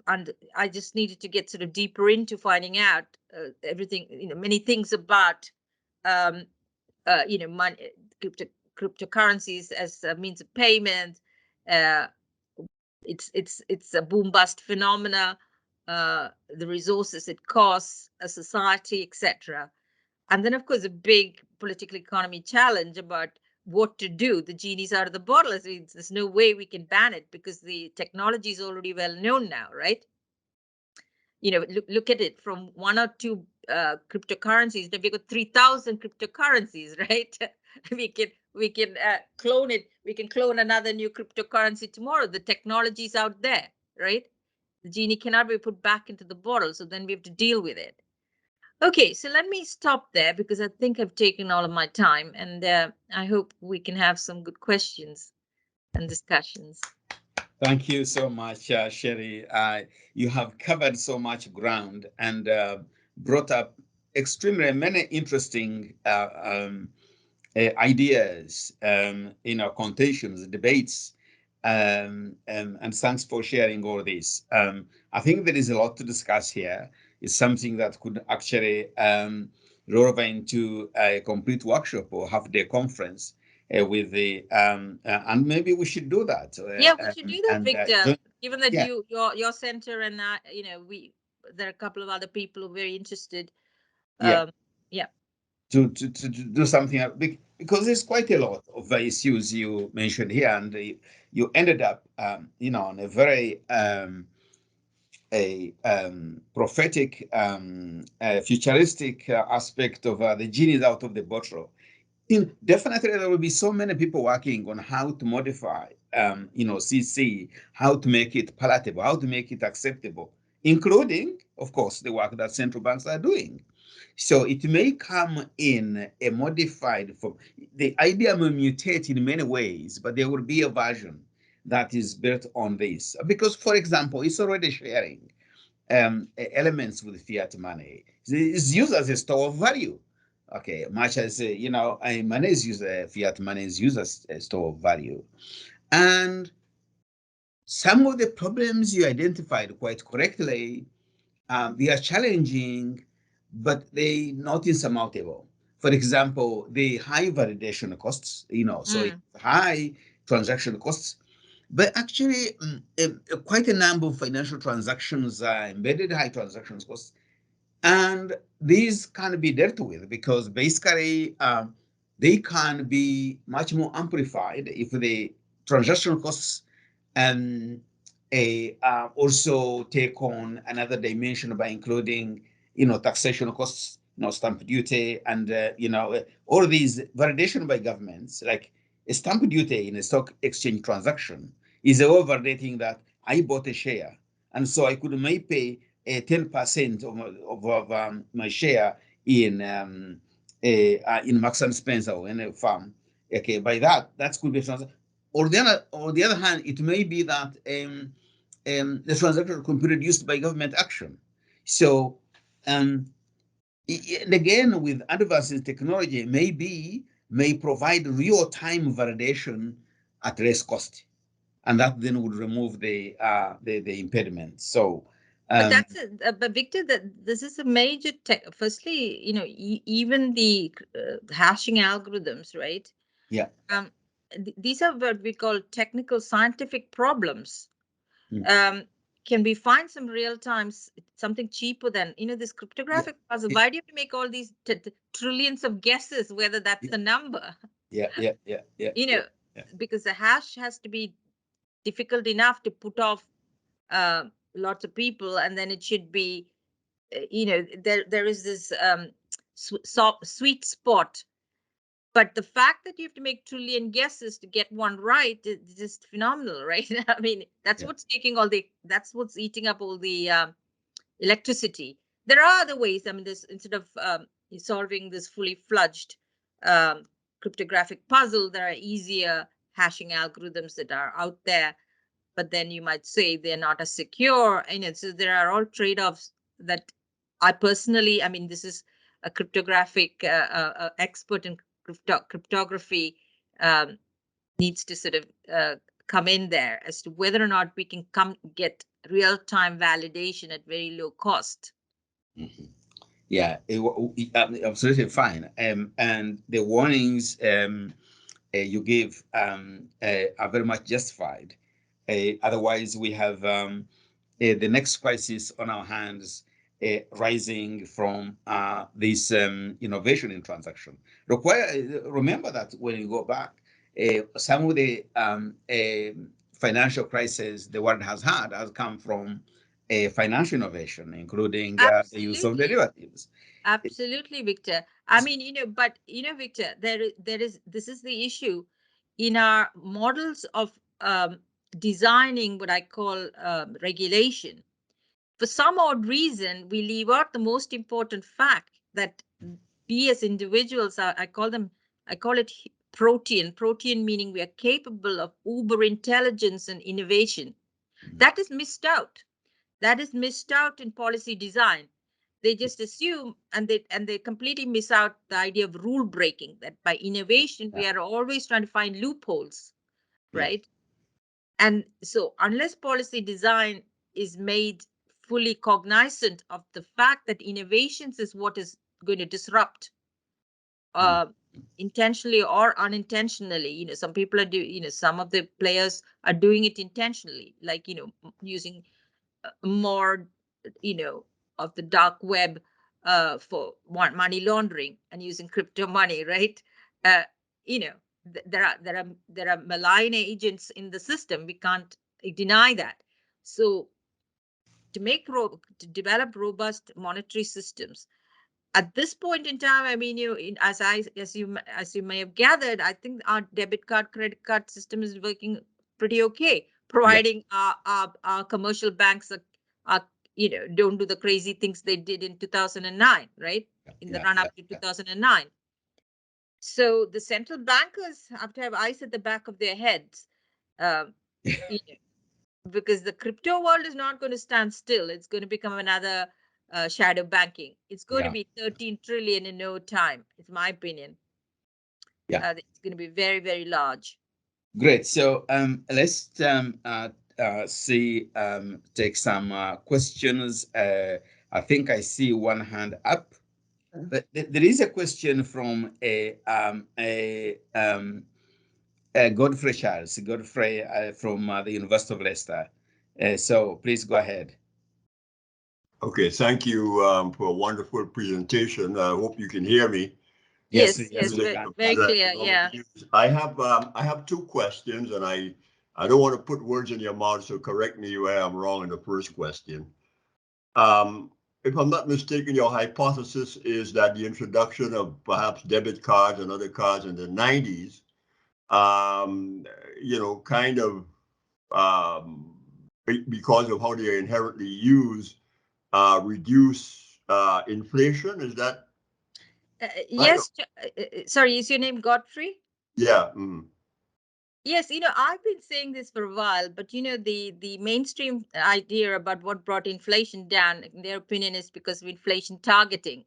and I just needed to get sort of deeper into finding out everything, many things about, money, cryptocurrencies as a means of payment. It's a boom bust phenomena, the resources it costs a society, etc. And then, of course, a big political economy challenge about what to do. The genie's out of the bottle. There's no way we can ban it because the technology is already well known now, right? Look at it from 1 or 2 cryptocurrencies. We've got 3,000 cryptocurrencies, right? we can clone it. We can clone another new cryptocurrency tomorrow. The technology is out there, right? The genie cannot be put back into the bottle. So then we have to deal with it. Okay, so let me stop there because I think I've taken all of my time, and I hope we can have some good questions and discussions. Thank you so much, Sheri. You have covered so much ground and brought up extremely many interesting ideas, contentions, debates, and thanks for sharing all this. I think there is a lot to discuss here. is something that could actually roll over into a complete workshop or half-day conference with the and maybe we should do that. Yeah, we should do that, Victor. Given that yeah. your center and there are a couple of other people who are very interested. Yeah. Yeah. To do something because there's quite a lot of issues you mentioned here, and you ended up on a very prophetic futuristic aspect of the genie is out of the bottle. Definitely there will be so many people working on how to modify CC, how to make it palatable, how to make it acceptable, including of course the work that central banks are doing. So it may come in a modified form. The idea may mutate in many ways, but there will be a version that is built on this. Because, for example, it's already sharing elements with fiat money. It's used as a store of value. Okay, much as money is used, fiat money is used as a store of value. And some of the problems you identified quite correctly, they are challenging, but they not insurmountable. For example, the high validation costs, so it's high transaction costs, but actually quite a number of financial transactions are embedded high transaction costs. And these can be dealt with because basically they can be much more amplified if the transaction costs and also take on another dimension by including, taxation costs, stamp duty, and all these validation by governments, like a stamp duty in a stock exchange transaction, is over validating that I bought a share, and so I could may pay 10% of my share in Max and Spencer or in a farm. Okay, by that could be transaction. Or the other hand, it may be that the transaction could be reduced by government action. So, and again, with advances in technology, may provide real-time validation at less cost, and that then would remove the impediment. So, but but Victor, this is a major firstly, even the hashing algorithms, right? Yeah. These are what we call technical scientific problems. Can we find some real time something cheaper than this cryptographic puzzle? Why do you have to make all these trillions of guesses whether that's the number? Yeah. Because the hash has to be difficult enough to put off lots of people, and then it should be there is this sweet spot. But the fact that you have to make trillion guesses to get one right is just phenomenal, right? I mean, that's what's taking that's what's eating up all the electricity. There are other ways. I mean, instead of solving this fully fledged cryptographic puzzle, there are easier hashing algorithms that are out there. But then you might say they're not as secure. So there are all trade-offs that I personally, I mean, this is a cryptographic expert in cryptography needs to sort of come in there as to whether or not we can get real-time validation at very low cost. Yeah, absolutely fine. And the warnings you give are very much justified. Otherwise, we have the next crisis on our hands rising from this innovation in transaction. Remember that when you go back, some of the financial crises the world has had has come from financial innovation, including the use of derivatives. Absolutely, Victor. I mean, but Victor, this is the issue in our models of designing what I call regulation. For some odd reason, we leave out the most important fact that we as individuals are, I call it protean. Protean meaning we are capable of uber intelligence and innovation. That is missed out. That is missed out in policy design. They just assume and they completely miss out the idea of rule breaking, that by innovation we are always trying to find loopholes, right? And so unless policy design is made fully cognizant of the fact that innovations is what is going to disrupt intentionally or unintentionally. You know, some people are doing, you know, some of the players are doing it intentionally, like, you know, using more, you know, of the dark web for money laundering and using crypto money, right? You know, there are malign agents in the system. We can't deny that. So to develop robust monetary systems at this point in time, I mean, as you may have gathered, I think our debit card, credit card system is working pretty okay, providing our commercial banks are you know, don't do the crazy things they did in 2009, right? In the run up to 2009. So the central bankers have to have eyes at the back of their heads, you know, because the crypto world is not going to stand still. It's going to become another shadow banking. It's going to be 13 trillion in no time. It's my opinion. It's going to be very, very large. Great. So let's take some questions. I think I see one hand up. But there is a question from Godfrey Charles, from the University of Leicester. So please go ahead. Okay, thank you for a wonderful presentation. I hope you can hear me. Yes, very clear. Yeah. I have two questions, and I don't want to put words in your mouth, so correct me where I'm wrong in the first question. If I'm not mistaken, your hypothesis is that the introduction of perhaps debit cards and other cards in the 90s, you know, kind of because of how they are inherently used, reduce inflation. Is that? Yes. Sorry, is your name Godfrey? Yeah. Yes, you know, I've been saying this for a while, but you know, the mainstream idea about what brought inflation down, in their opinion, is because of inflation targeting.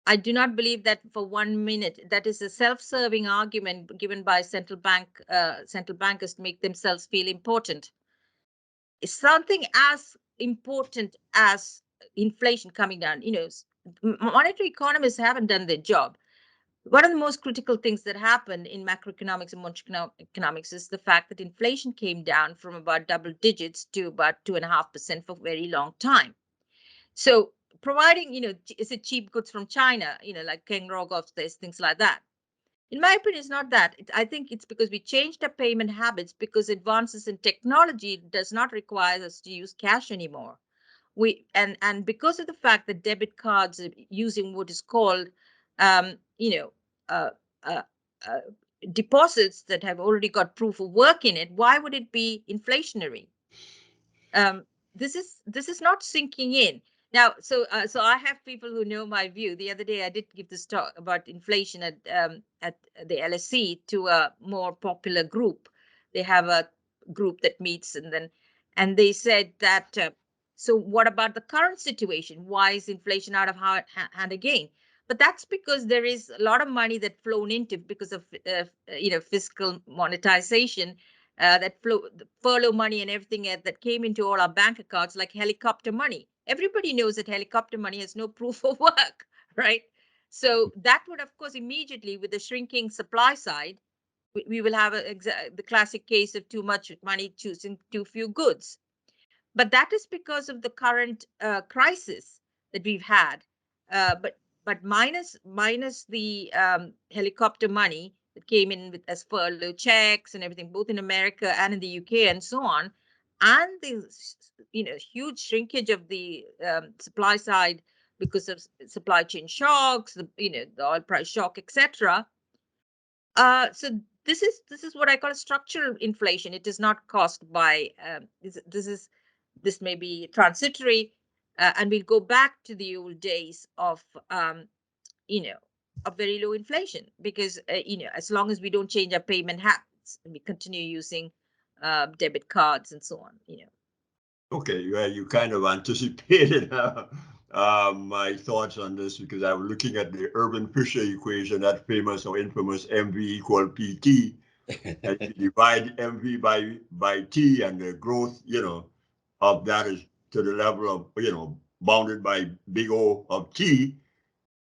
I do not believe that for 1 minute. That is a self-serving argument given by central bankers to make themselves feel important. It's something as important as inflation coming down. You know, monetary economists haven't done their job. One of the most critical things that happened in macroeconomics and monetary economics is the fact that inflation came down from about double digits to about 2.5% for a very long time. So providing, you know, is it cheap goods from China, you know, like King Rogoff's, things like that. In my opinion, it's not that. I think it's because we changed our payment habits, because advances in technology does not require us to use cash anymore. And because of the fact that debit cards are using what is called, you know, deposits that have already got proof of work in it, why would it be inflationary? This is not sinking in. Now, so I have people who know my view. The other day, I did give this talk about inflation at the LSE to a more popular group. They have a group that meets, and they said that. So what about the current situation? Why is inflation out of hand again? But that's because there is a lot of money that flown into because of you know, fiscal monetization. That furlough money and everything that came into all our bank accounts, like helicopter money. Everybody knows that helicopter money has no proof of work, right? So that would, of course, immediately, with the shrinking supply side, we will have the classic case of too much money choosing too few goods. But that is because of the current crisis that we've had. But minus the helicopter money that came in with as furlough checks and everything, both in America and in the UK and so on, and the, you know, huge shrinkage of the supply side because of supply chain shocks, the oil price shock, etc. So this is what I call a structural inflation. It is not caused by this may be transitory, and we'll go back to the old days of you know, of very low inflation, because you know, as long as we don't change our payment habits and we continue using debit cards and so on, you know. Okay, well, you kind of anticipated my thoughts on this, because I was looking at the Urban Fisher equation, that famous or infamous MV equal PT, and you divide MV by T, and the growth, you know, of that is to the level of, bounded by big O of T,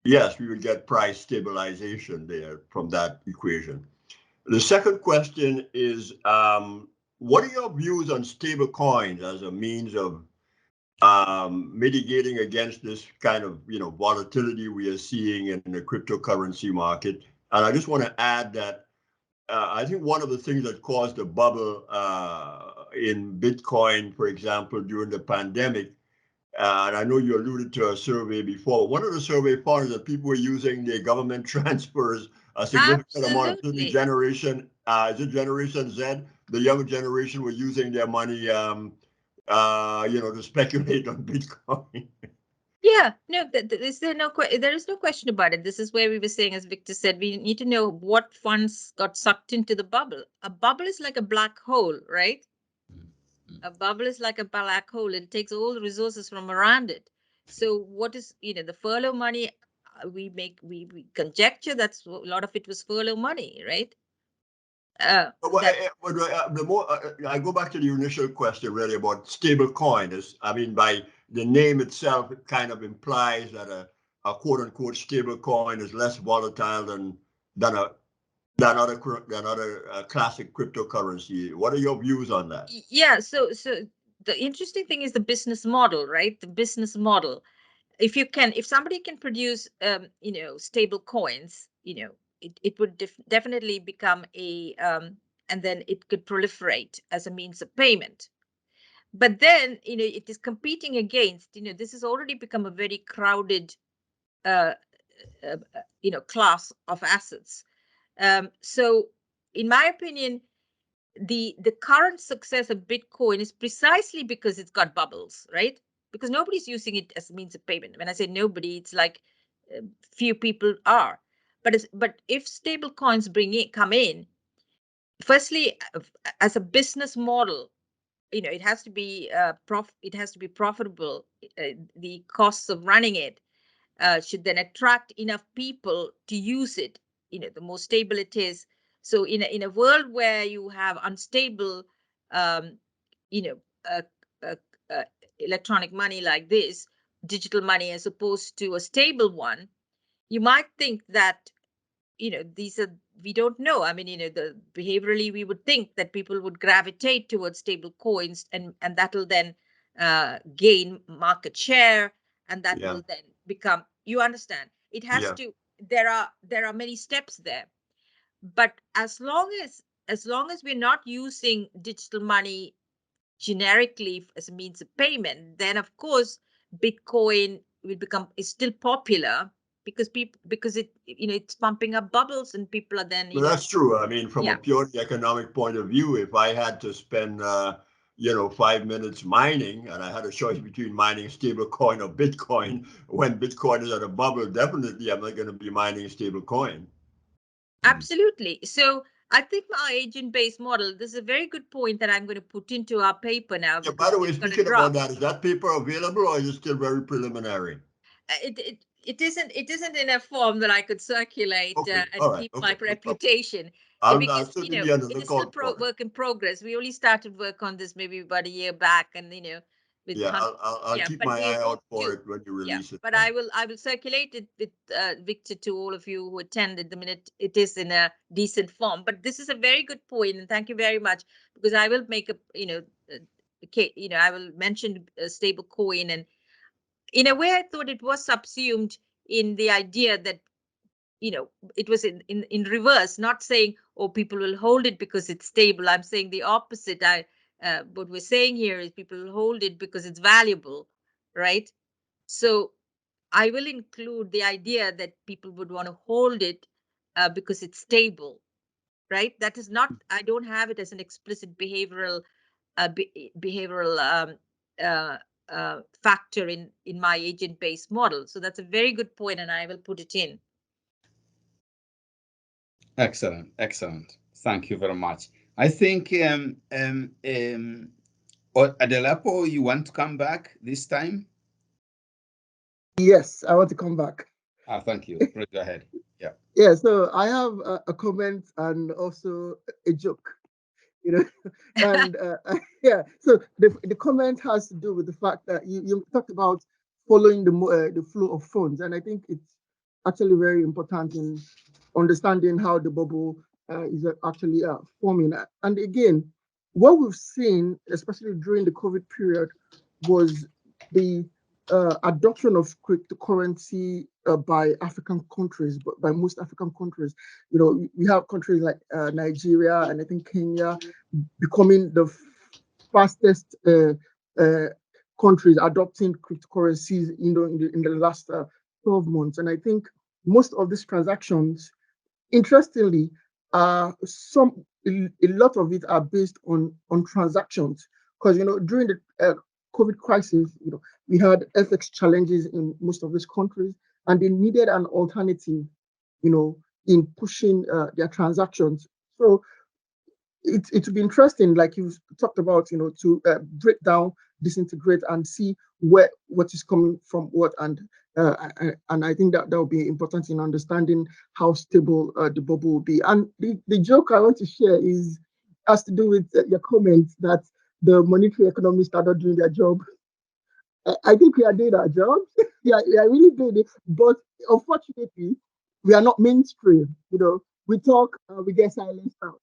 yes, we would get price stabilization there from that equation. The second question is, what are your views on stable coins as a means of mitigating against this kind of volatility we are seeing in the cryptocurrency market? And I just want to add that I think one of the things that caused a bubble in Bitcoin, for example, during the pandemic, and I know you alluded to a survey before. One of the survey found is that people were using their government transfers a significant amount of the generation. Is it Generation Z? The younger generation were using their money, to speculate on Bitcoin. Yeah, no, there is no question about it. This is where we were saying, as Victor said, we need to know what funds got sucked into the bubble. A bubble is like a black hole, right? A bubble is like a black hole. It takes all the resources from around it. So what is, the furlough money, we conjecture that's a lot of it was furlough money, right? The more I go back to the initial question really about stable coin, by the name itself, it kind of implies that a quote unquote stable coin is less volatile than other classic cryptocurrency. What are your views on that? Yeah, so the interesting thing is the business model, right? The business model. If somebody can produce stable coins, it would definitely become a and then it could proliferate as a means of payment. But then it is competing against, this has already become a very crowded class of assets. So in my opinion, the current success of Bitcoin is precisely because it's got bubbles, right? Because nobody's using it as a means of payment. When I say nobody, it's like few people are. But if stable coins come in, firstly, as a business model, it has to be profitable. The costs of running it should then attract enough people to use it. The more stable it is. So in a world where you have unstable, electronic money like this, digital money as opposed to a stable one, you might think that we don't know. I mean, behaviorally we would think that people would gravitate towards stable coins, and that'll then gain market share, and that will then become. You understand? It has to. There are many steps there, but as long as we're not using digital money generically as a means of payment, then of course Bitcoin is still popular because it's pumping up bubbles and people are then that's true. I mean, from a purely economic point of view, if I had to spend 5 minutes mining and I had a choice between mining stable coin or Bitcoin, when Bitcoin is at a bubble, definitely I'm not going to be mining stable coin. Absolutely. So I think my agent-based model, this is a very good point that I'm going to put into our paper now. Yeah, by the way, speaking about that, is that paper available or is it still very preliminary? It isn't in a form that I could circulate and keep my reputation. Because it is still work in progress. We only started work on this maybe about a year back, and I'll keep my eye out for it when you release it. But I will circulate it with Victor to all of you who attended the minute it is in a decent form. But this is a very good point, and thank you very much, because I will make I will mention a stable coin, and in a way I thought it was subsumed in the idea that it was in reverse, not saying, oh, people will hold it because it's stable. I'm saying the opposite. What we're saying here is people will hold it because it's valuable, right? So I will include the idea that people would want to hold it because it's stable, right? That is not, I don't have it as an explicit behavioral factor in my agent-based model. So that's a very good point, and I will put it in. Excellent. Thank you very much. I think Adelapo, you want to come back this time? Yes, I want to come back. Thank you. Go ahead. Yeah. Yeah, so I have a comment and also a joke. you know, and yeah. So the comment has to do with the fact that you talked about following the flow of funds, and I think it's actually very important in understanding how the bubble is actually forming. And again, what we've seen, especially during the COVID period, was the adoption of cryptocurrency by African countries, but by most African countries. You know, we have countries like Nigeria and I think Kenya becoming the fastest countries adopting cryptocurrencies, you know, in the last 12 months. And I think most of these transactions, interestingly, some a lot of it are based on transactions, because you know during the COVID crisis, you know, we had FX challenges in most of these countries, and they needed an alternative, you know, in pushing their transactions. So it would be interesting, like you talked about, you know, to break down, disintegrate, and see what is coming from what, and I think that will be important in understanding how stable the bubble will be. And the joke I want to share has to do with your comment that the monetary economists are not doing their job. I think we are doing our job. Yeah, we are really doing it, but unfortunately, we are not mainstream. You know, we talk, we get silenced out,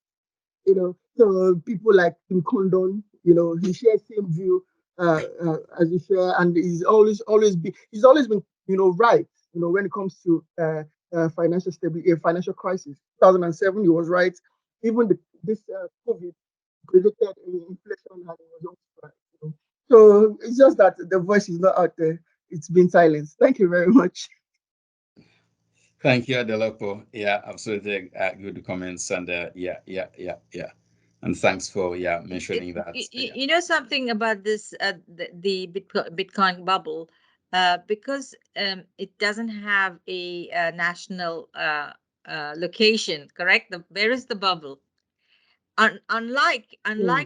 you know. So people like Tim Condon, you know, he shares same view as you share, and he's always been, you know, right, you know, when it comes to financial stability, financial crisis. 2007, he was right. Even this COVID predicted inflation, and he was also right. You know? So it's just that the voice is not out there; it's been silenced. Thank you very much. Thank you, Adelopo. Yeah, absolutely good comments, and yeah. And thanks for mentioning that. You know something about this the Bitcoin bubble, because it doesn't have a national location, correct? Where is the bubble? Unlike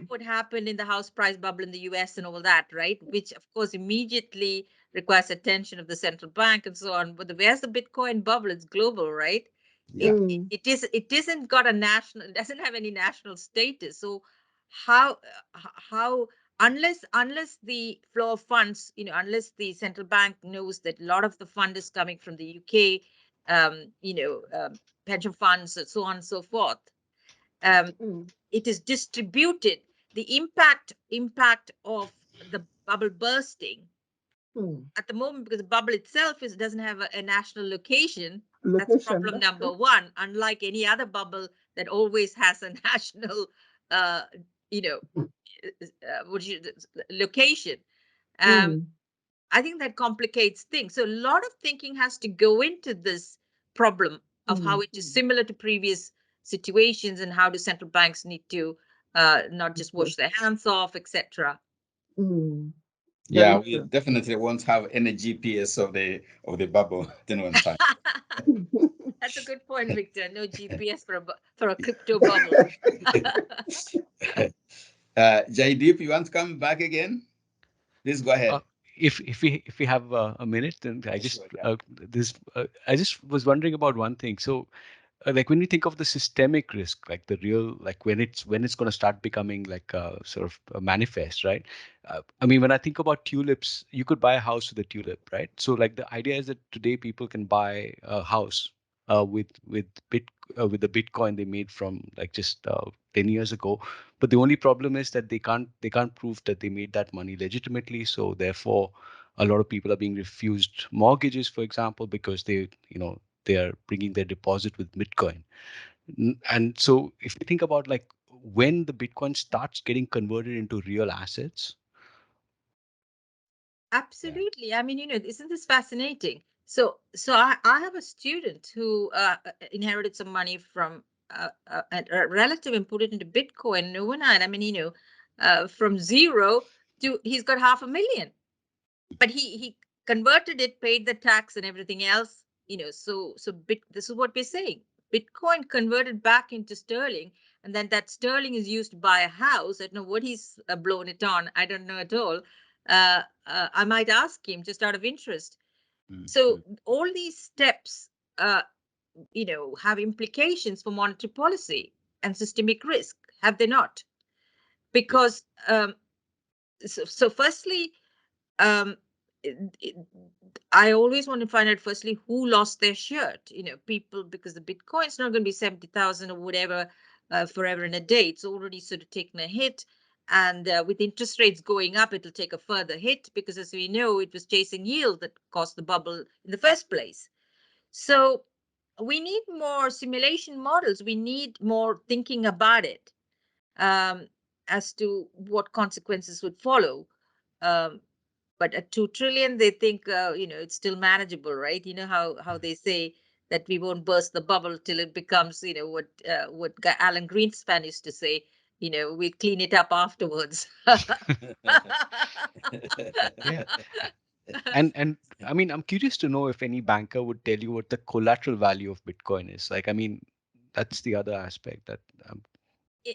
what happened in the house price bubble in the US and all that, right? Which of course immediately requires attention of the central bank and so on. But where's the Bitcoin bubble? It's global, right? Yeah. It isn't got a national, it doesn't have any national status. So how unless the flow of funds, you know, unless the central bank knows that a lot of the fund is coming from the UK, pension funds and so on and so forth, it is distributed. The impact of the bubble bursting at the moment, because the bubble itself doesn't have a national location. That's problem number one. Unlike any other bubble that always has a national, location. I think that complicates things. So a lot of thinking has to go into this problem of how it is similar to previous situations, and how do central banks need to not just wash their hands off, etc. Yeah, we definitely won't have any GPS of the bubble in one time. That's a good point, Victor. No GPS for a crypto bubble. Jaideep, you want to come back again? Please go ahead. If we have a minute, then I just I just was wondering about one thing. So like when we think of the systemic risk, like the real, like when it's going to start becoming like a sort of a manifest, right? I mean, when I think about tulips, you could buy a house with a tulip, right? So like the idea is that today people can buy a house with the Bitcoin they made from like just 10 years ago. But the only problem is that they can't prove that they made that money legitimately. So therefore, a lot of people are being refused mortgages, for example, because they are bringing their deposit with Bitcoin. And so if you think about like when the Bitcoin starts getting converted into real assets. Absolutely. Yeah. I mean, isn't this fascinating? So I have a student who inherited some money from a relative and put it into Bitcoin overnight. I mean, from zero to he's got $500,000. But he converted it, paid the tax and everything else, so this is what we're saying. Bitcoin converted back into sterling, and then that sterling is used to buy a house. I don't know what he's blown it on. I don't know at all. I might ask him just out of interest. So all these steps, have implications for monetary policy and systemic risk, have they not? because so firstly, I always want to find out firstly who lost their shirt. People, because the Bitcoin's not going to be 70,000 or whatever forever and a day. It's already sort of taken a hit. And with interest rates going up, it'll take a further hit because, as we know, it was chasing yield that caused the bubble in the first place. So we need more simulation models. We need more thinking about it as to what consequences would follow. But at 2 trillion, they think, it's still manageable, right? You know how they say that we won't burst the bubble till it becomes, what Alan Greenspan used to say, we clean it up afterwards. Yeah. And I mean, I'm curious to know if any banker would tell you what the collateral value of Bitcoin is. Like, I mean, that's the other aspect that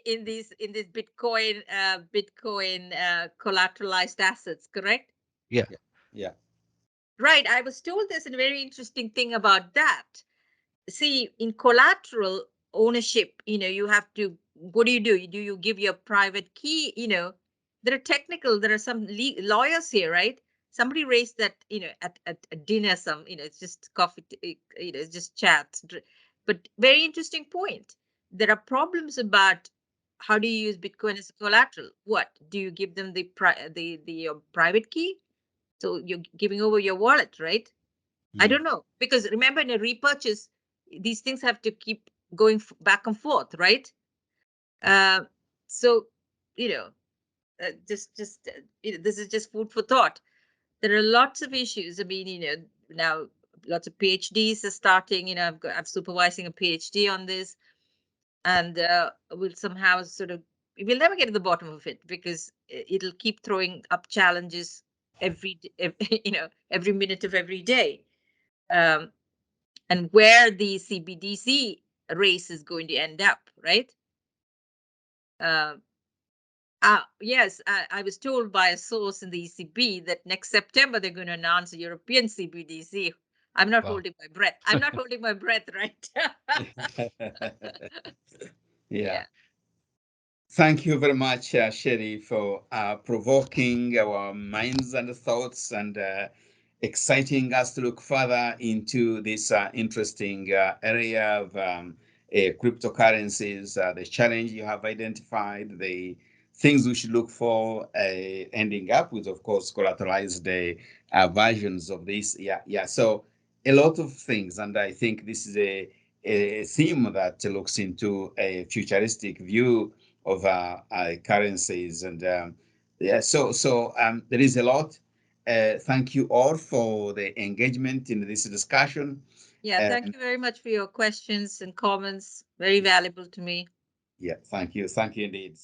in these Bitcoin collateralized assets, correct? yeah. Yeah. Right. I was told there's a very interesting thing about that. See, in collateral ownership, you have to, what do? You give your private key, there are some lawyers here, right? Somebody raised that, at a dinner, it's just coffee, it's just chat. But very interesting point. There are problems about how do you use Bitcoin as collateral? What? Do you give them the private key? So you're giving over your wallet, right? I don't know, because remember, in a repurchase, these things have to keep going back and forth, right? So, just this is just food for thought. There are lots of issues. I mean, now lots of PhDs are starting. I'm supervising a PhD on this, and we'll somehow we'll never get to the bottom of it because it'll keep throwing up challenges every minute of every day. And where the CBDC race is going to end up, right? Yes, I was told by a source in the ECB that next September they're going to announce a European CBDC. I'm not holding my breath. I'm not holding my breath, right? Yeah. Thank you very much, Sheri, for provoking our minds and thoughts and exciting us to look further into this interesting area of cryptocurrencies, the challenge you have identified, the things we should look for, ending up with, of course, collateralized versions of this. Yeah. So a lot of things, and I think this is a theme that looks into a futuristic view of currencies, and there is a lot. Thank you all for the engagement in this discussion. Yeah, thank you very much for your questions and comments. Very valuable to me. Yeah, thank you indeed.